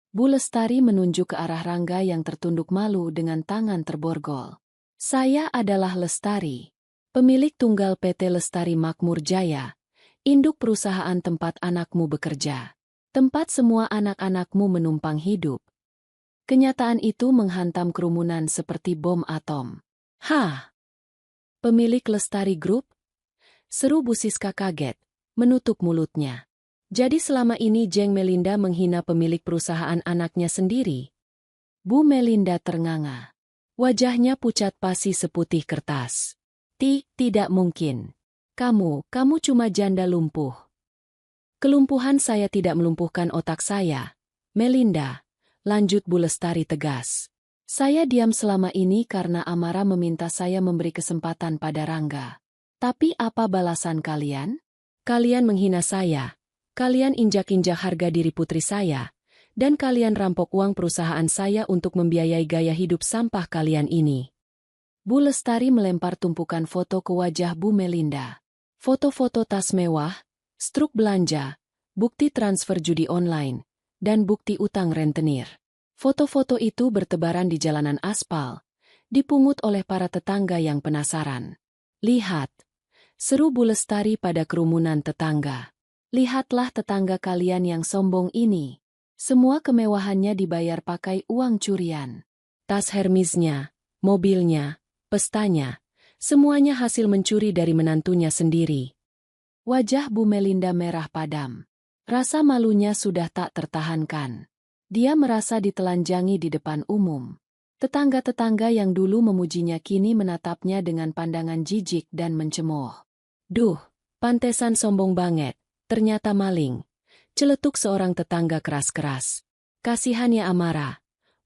Bu Lestari menunjuk ke arah Rangga yang tertunduk malu dengan tangan terborgol. Saya adalah Lestari, pemilik tunggal PT Lestari Makmur Jaya, induk perusahaan tempat anakmu bekerja. Tempat semua anak-anakmu menumpang hidup. Kenyataan itu menghantam kerumunan seperti bom atom. Hah? Pemilik Lestari Group? Seru Bu Siska kaget, menutup mulutnya. Jadi selama ini Jeng Melinda menghina pemilik perusahaan anaknya sendiri? Bu Melinda ternganga. Wajahnya pucat pasi seputih kertas. Tidak mungkin. Kamu cuma janda lumpuh. Kelumpuhan saya tidak melumpuhkan otak saya, Melinda. Lanjut Bu Lestari tegas. Saya diam selama ini karena Amara meminta saya memberi kesempatan pada Rangga. Tapi apa balasan kalian? Kalian menghina saya. Kalian injak-injak harga diri putri saya. Dan kalian rampok uang perusahaan saya untuk membiayai gaya hidup sampah kalian ini. Bu Lestari melempar tumpukan foto ke wajah Bu Melinda. Foto-foto tas mewah, struk belanja, bukti transfer judi online, dan bukti utang rentenir. Foto-foto itu bertebaran di jalanan aspal, dipungut oleh para tetangga yang penasaran. Lihat, seru Bu Lestari pada kerumunan tetangga. Lihatlah tetangga kalian yang sombong ini. Semua kemewahannya dibayar pakai uang curian. Tas Hermesnya, mobilnya, pestanya, semuanya hasil mencuri dari menantunya sendiri. Wajah Bu Melinda merah padam. Rasa malunya sudah tak tertahankan. Dia merasa ditelanjangi di depan umum. Tetangga-tetangga yang dulu memujinya kini menatapnya dengan pandangan jijik dan mencemooh. Duh, pantesan sombong banget, ternyata maling. Celetuk seorang tetangga keras-keras. Kasihan ya Amara,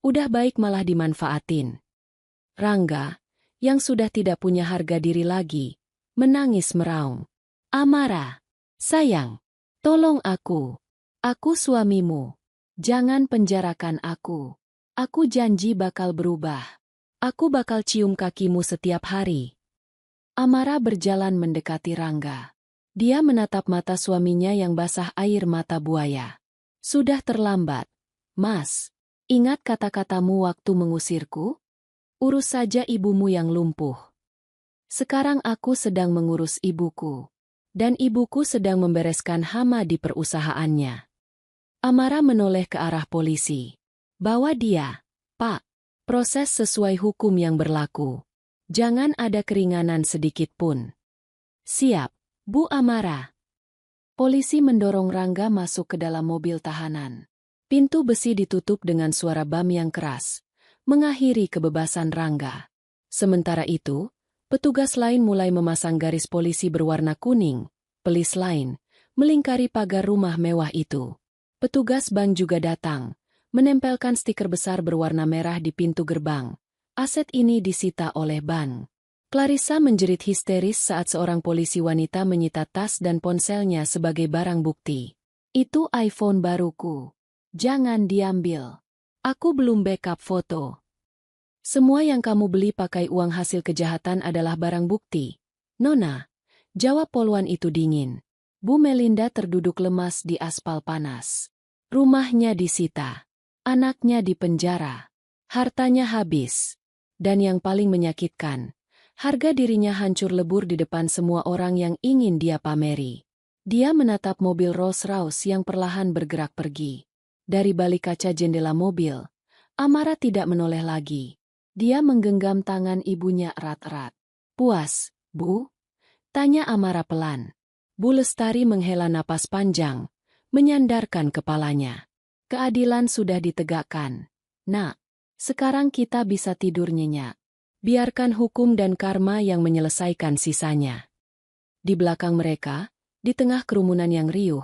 udah baik malah dimanfaatin. Rangga, yang sudah tidak punya harga diri lagi, menangis meraung. Amara, sayang, tolong aku. Aku suamimu. Jangan penjarakan aku. Aku janji bakal berubah. Aku bakal cium kakimu setiap hari. Amara berjalan mendekati Rangga. Dia menatap mata suaminya yang basah air mata buaya. Sudah terlambat, Mas. Ingat kata-katamu waktu mengusirku? Urus saja ibumu yang lumpuh. Sekarang aku sedang mengurus ibuku. Dan ibuku sedang membereskan hama di perusahaannya. Amara menoleh ke arah polisi. Bawa dia, Pak. Proses sesuai hukum yang berlaku. Jangan ada keringanan sedikit pun. Siap, Bu Amara. Polisi mendorong Rangga masuk ke dalam mobil tahanan. Pintu besi ditutup dengan suara bam yang keras, mengakhiri kebebasan Rangga. Sementara itu, petugas lain mulai memasang garis polisi berwarna kuning, pelis lain, melingkari pagar rumah mewah itu. Petugas bank juga datang, menempelkan stiker besar berwarna merah di pintu gerbang. Aset ini disita oleh bank. Clarissa menjerit histeris saat seorang polisi wanita menyita tas dan ponselnya sebagai barang bukti. Itu iPhone baruku. Jangan diambil. Aku belum backup foto. Semua yang kamu beli pakai uang hasil kejahatan adalah barang bukti. Nona, jawab poluan itu dingin. Bu Melinda terduduk lemas di aspal panas. Rumahnya disita. Anaknya dipenjara. Hartanya habis. Dan yang paling menyakitkan, harga dirinya hancur lebur di depan semua orang yang ingin dia pameri. Dia menatap mobil Rolls-Royce yang perlahan bergerak pergi. Dari balik kaca jendela mobil, Amara tidak menoleh lagi. Dia menggenggam tangan ibunya erat-erat. Puas, Bu? Tanya Amara pelan. Bu Lestari menghela napas panjang, menyandarkan kepalanya. Keadilan sudah ditegakkan. Nak, sekarang kita bisa tidur nyenyak. Biarkan hukum dan karma yang menyelesaikan sisanya. Di belakang mereka, di tengah kerumunan yang riuh,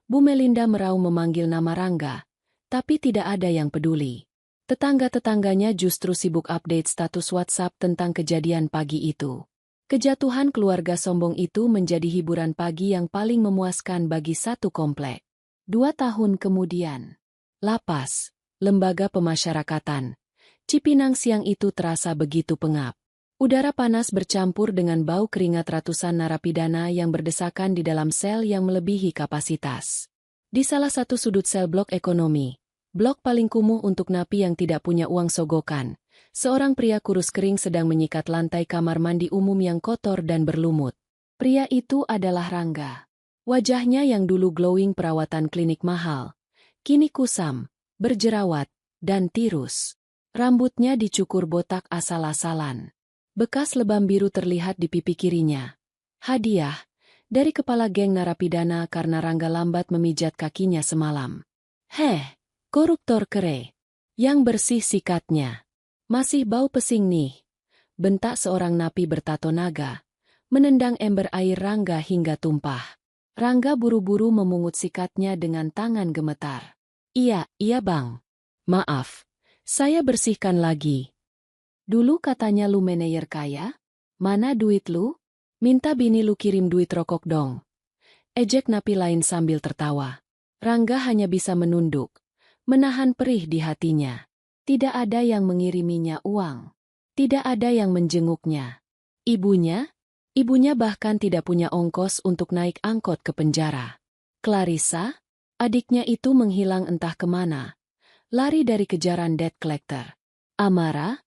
Bu Melinda meraung memanggil nama Rangga, tapi tidak ada yang peduli. Tetangga-tetangganya justru sibuk update status WhatsApp tentang kejadian pagi itu. Kejatuhan keluarga sombong itu menjadi hiburan pagi yang paling memuaskan bagi satu komplek. 2 tahun kemudian, lapas, lembaga pemasyarakatan. Cipinang siang itu terasa begitu pengap. Udara panas bercampur dengan bau keringat ratusan narapidana yang berdesakan di dalam sel yang melebihi kapasitas. Di salah satu sudut sel blok ekonomi, blok paling kumuh untuk napi yang tidak punya uang sogokan, seorang pria kurus kering sedang menyikat lantai kamar mandi umum yang kotor dan berlumut. Pria itu adalah Rangga. Wajahnya yang dulu glowing perawatan klinik mahal, kini kusam, berjerawat, dan tirus. Rambutnya dicukur botak asal-asalan. Bekas lebam biru terlihat di pipi kirinya. Hadiah dari kepala geng narapidana karena Rangga lambat memijat kakinya semalam. Heh, koruptor kere. Yang bersih sikatnya. Masih bau pesing nih. Bentak seorang napi bertato naga, menendang ember air Rangga hingga tumpah. Rangga buru-buru memungut sikatnya dengan tangan gemetar. Iya bang. Maaf, saya bersihkan lagi. Dulu katanya lu manajer kaya? Mana duit lu? Minta bini lu kirim duit rokok dong. Ejek napi lain sambil tertawa. Rangga hanya bisa menunduk, menahan perih di hatinya. Tidak ada yang mengiriminya uang. Tidak ada yang menjenguknya. Ibunya bahkan tidak punya ongkos untuk naik angkot ke penjara. Clarissa, adiknya itu menghilang entah kemana. Lari dari kejaran debt collector. Amara?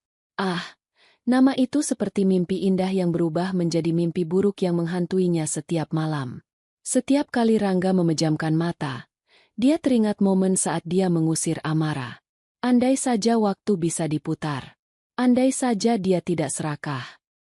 Nama itu seperti mimpi indah yang berubah menjadi mimpi buruk yang menghantuinya setiap malam. Setiap kali Rangga memejamkan mata, dia teringat momen saat dia mengusir Amara. Andai saja waktu bisa diputar. Andai saja dia tidak serakah.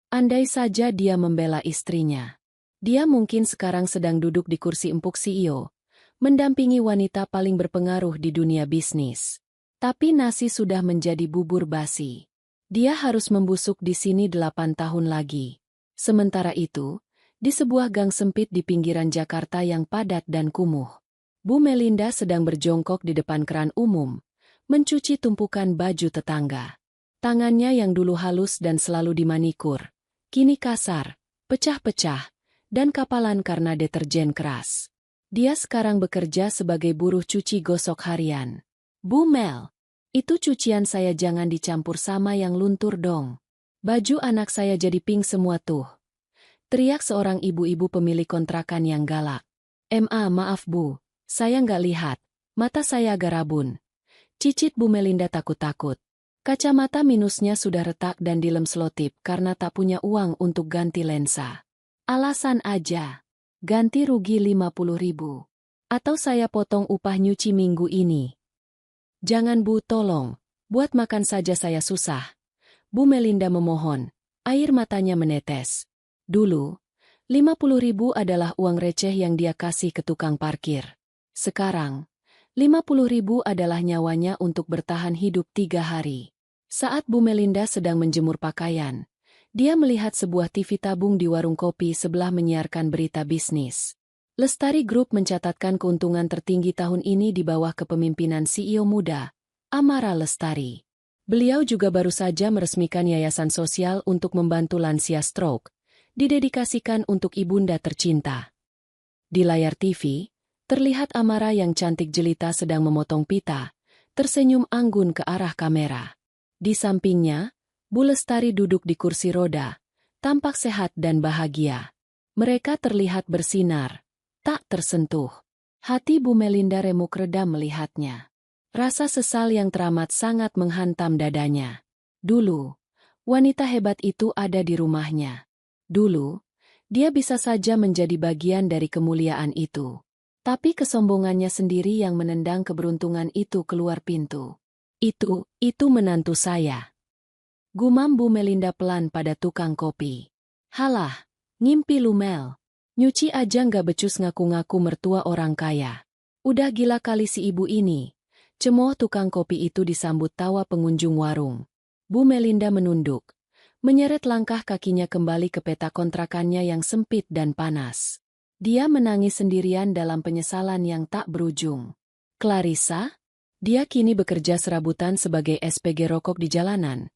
Andai saja dia membela istrinya. Dia mungkin sekarang sedang duduk di kursi empuk CEO, mendampingi wanita paling berpengaruh di dunia bisnis. Tapi nasi sudah menjadi bubur basi. Dia harus membusuk di sini 8 tahun lagi. Sementara itu, di sebuah gang sempit di pinggiran Jakarta yang padat dan kumuh, Bu Melinda sedang berjongkok di depan keran umum, mencuci tumpukan baju tetangga. Tangannya yang dulu halus dan selalu dimanikur, kini kasar, pecah-pecah, dan kapalan karena deterjen keras. Dia sekarang bekerja sebagai buruh cuci gosok harian. Bu Mel, itu cucian saya jangan dicampur sama yang luntur dong. Baju anak saya jadi pink semua tuh. Teriak seorang ibu-ibu pemilik kontrakan yang galak. Maaf Bu, saya nggak lihat, mata saya agak rabun. Cicit Bu Melinda takut-takut. Kacamata minusnya sudah retak dan dilem selotip karena tak punya uang untuk ganti lensa. Alasan aja. Ganti rugi 50.000. Atau saya potong upah nyuci minggu ini. Jangan Bu, tolong. Buat makan saja saya susah. Bu Melinda memohon. Air matanya menetes. Dulu, 50.000 adalah uang receh yang dia kasih ke tukang parkir. Sekarang, 50.000 adalah nyawanya untuk bertahan hidup 3 hari. Saat Bu Melinda sedang menjemur pakaian, dia melihat sebuah TV tabung di warung kopi sebelah menyiarkan berita bisnis. Lestari Group mencatatkan keuntungan tertinggi tahun ini di bawah kepemimpinan CEO muda, Amara Lestari. Beliau juga baru saja meresmikan yayasan sosial untuk membantu lansia stroke, didedikasikan untuk ibunda tercinta. Di layar TV, terlihat Amara yang cantik jelita sedang memotong pita, tersenyum anggun ke arah kamera. Di sampingnya, Bu Lestari duduk di kursi roda, tampak sehat dan bahagia. Mereka terlihat bersinar, tak tersentuh. Hati Bu Melinda remuk redam melihatnya. Rasa sesal yang teramat sangat menghantam dadanya. Dulu, wanita hebat itu ada di rumahnya. Dulu, dia bisa saja menjadi bagian dari kemuliaan itu. Tapi kesombongannya sendiri yang menendang keberuntungan itu keluar pintu. Itu menantu saya. Gumam Bu Melinda pelan pada tukang kopi. Halah, ngimpi lu Mel. Nyuci aja nggak becus ngaku-ngaku mertua orang kaya. Udah gila kali si ibu ini. Cemooh tukang kopi itu disambut tawa pengunjung warung. Bu Melinda menunduk, menyeret langkah kakinya kembali ke peta kontrakannya yang sempit dan panas. Dia menangis sendirian dalam penyesalan yang tak berujung. Clarissa? Dia kini bekerja serabutan sebagai SPG rokok di jalanan.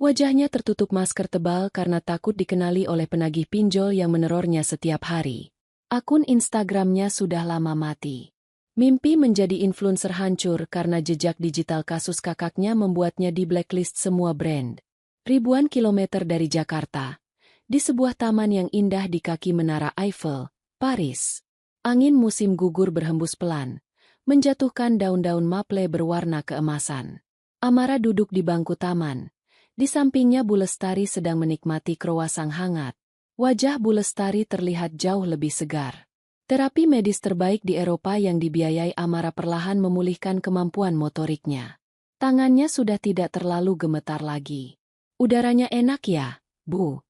Wajahnya tertutup masker tebal karena takut dikenali oleh penagih pinjol yang menerornya setiap hari. Akun Instagramnya sudah lama mati. Mimpi menjadi influencer hancur karena jejak digital kasus kakaknya membuatnya di blacklist semua brand. Ribuan kilometer dari Jakarta, di sebuah taman yang indah di kaki Menara Eiffel, Paris. Angin musim gugur berhembus pelan, menjatuhkan daun-daun maple berwarna keemasan. Amara duduk di bangku taman. Di sampingnya Bu Lestari sedang menikmati kroasang hangat. Wajah Bu Lestari terlihat jauh lebih segar. Terapi medis terbaik di Eropa yang dibiayai Amara perlahan memulihkan kemampuan motoriknya. Tangannya sudah tidak terlalu gemetar lagi. Udaranya enak ya, Bu,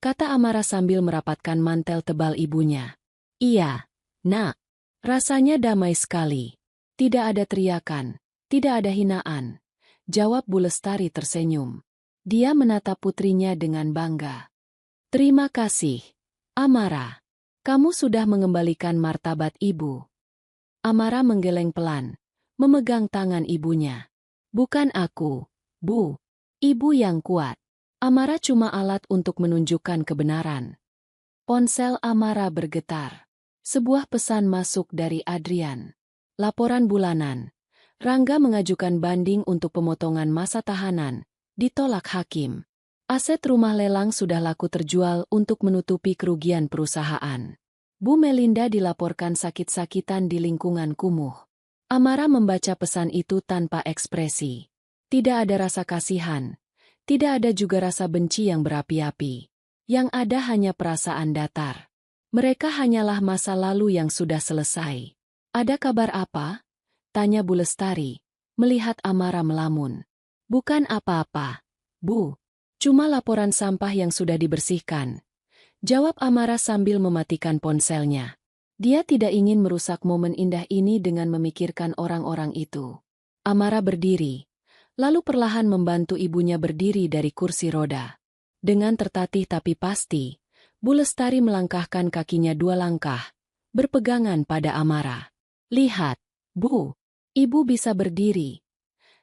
kata Amara sambil merapatkan mantel tebal ibunya. Iya, Nak. Rasanya damai sekali. Tidak ada teriakan, tidak ada hinaan. Jawab Bu Lestari tersenyum. Dia menatap putrinya dengan bangga. Terima kasih, Amara. Kamu sudah mengembalikan martabat ibu. Amara menggeleng pelan, memegang tangan ibunya. Bukan aku, Bu. Ibu yang kuat. Amara cuma alat untuk menunjukkan kebenaran. Ponsel Amara bergetar. Sebuah pesan masuk dari Adrian. Laporan bulanan. Rangga mengajukan banding untuk pemotongan masa tahanan. Ditolak hakim. Aset rumah lelang sudah laku terjual untuk menutupi kerugian perusahaan. Bu Melinda dilaporkan sakit-sakitan di lingkungan kumuh. Amara membaca pesan itu tanpa ekspresi. Tidak ada rasa kasihan. Tidak ada juga rasa benci yang berapi-api. Yang ada hanya perasaan datar. Mereka hanyalah masa lalu yang sudah selesai. Ada kabar apa? Tanya Bu Lestari, melihat Amara melamun. Bukan apa-apa, Bu. Cuma laporan sampah yang sudah dibersihkan. Jawab Amara sambil mematikan ponselnya. Dia tidak ingin merusak momen indah ini dengan memikirkan orang-orang itu. Amara berdiri, Lalu perlahan membantu ibunya berdiri dari kursi roda. Dengan tertatih tapi pasti, Bu Lestari melangkahkan kakinya 2 langkah, berpegangan pada Amara. "Lihat, Bu, Ibu bisa berdiri,"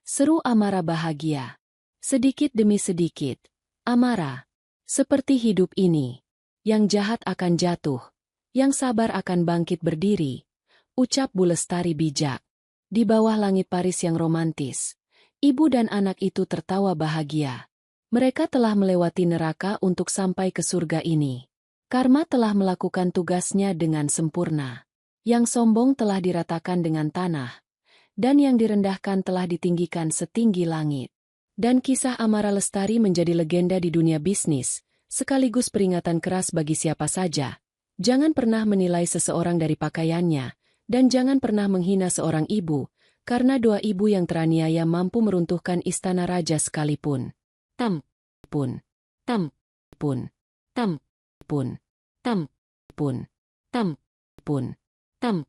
seru Amara bahagia. Sedikit demi sedikit, Amara, seperti hidup ini. Yang jahat akan jatuh, yang sabar akan bangkit berdiri, ucap Bu Lestari bijak. Di bawah langit Paris yang romantis, ibu dan anak itu tertawa bahagia. Mereka telah melewati neraka untuk sampai ke surga ini. Karma telah melakukan tugasnya dengan sempurna. Yang sombong telah diratakan dengan tanah, dan yang direndahkan telah ditinggikan setinggi langit. Dan kisah Amara Lestari menjadi legenda di dunia bisnis, sekaligus peringatan keras bagi siapa saja. Jangan pernah menilai seseorang dari pakaiannya, dan jangan pernah menghina seorang ibu, karena doa ibu yang teraniaya mampu meruntuhkan istana raja sekalipun. Tam pun, tam pun, tam pun, tam pun, tam pun, tam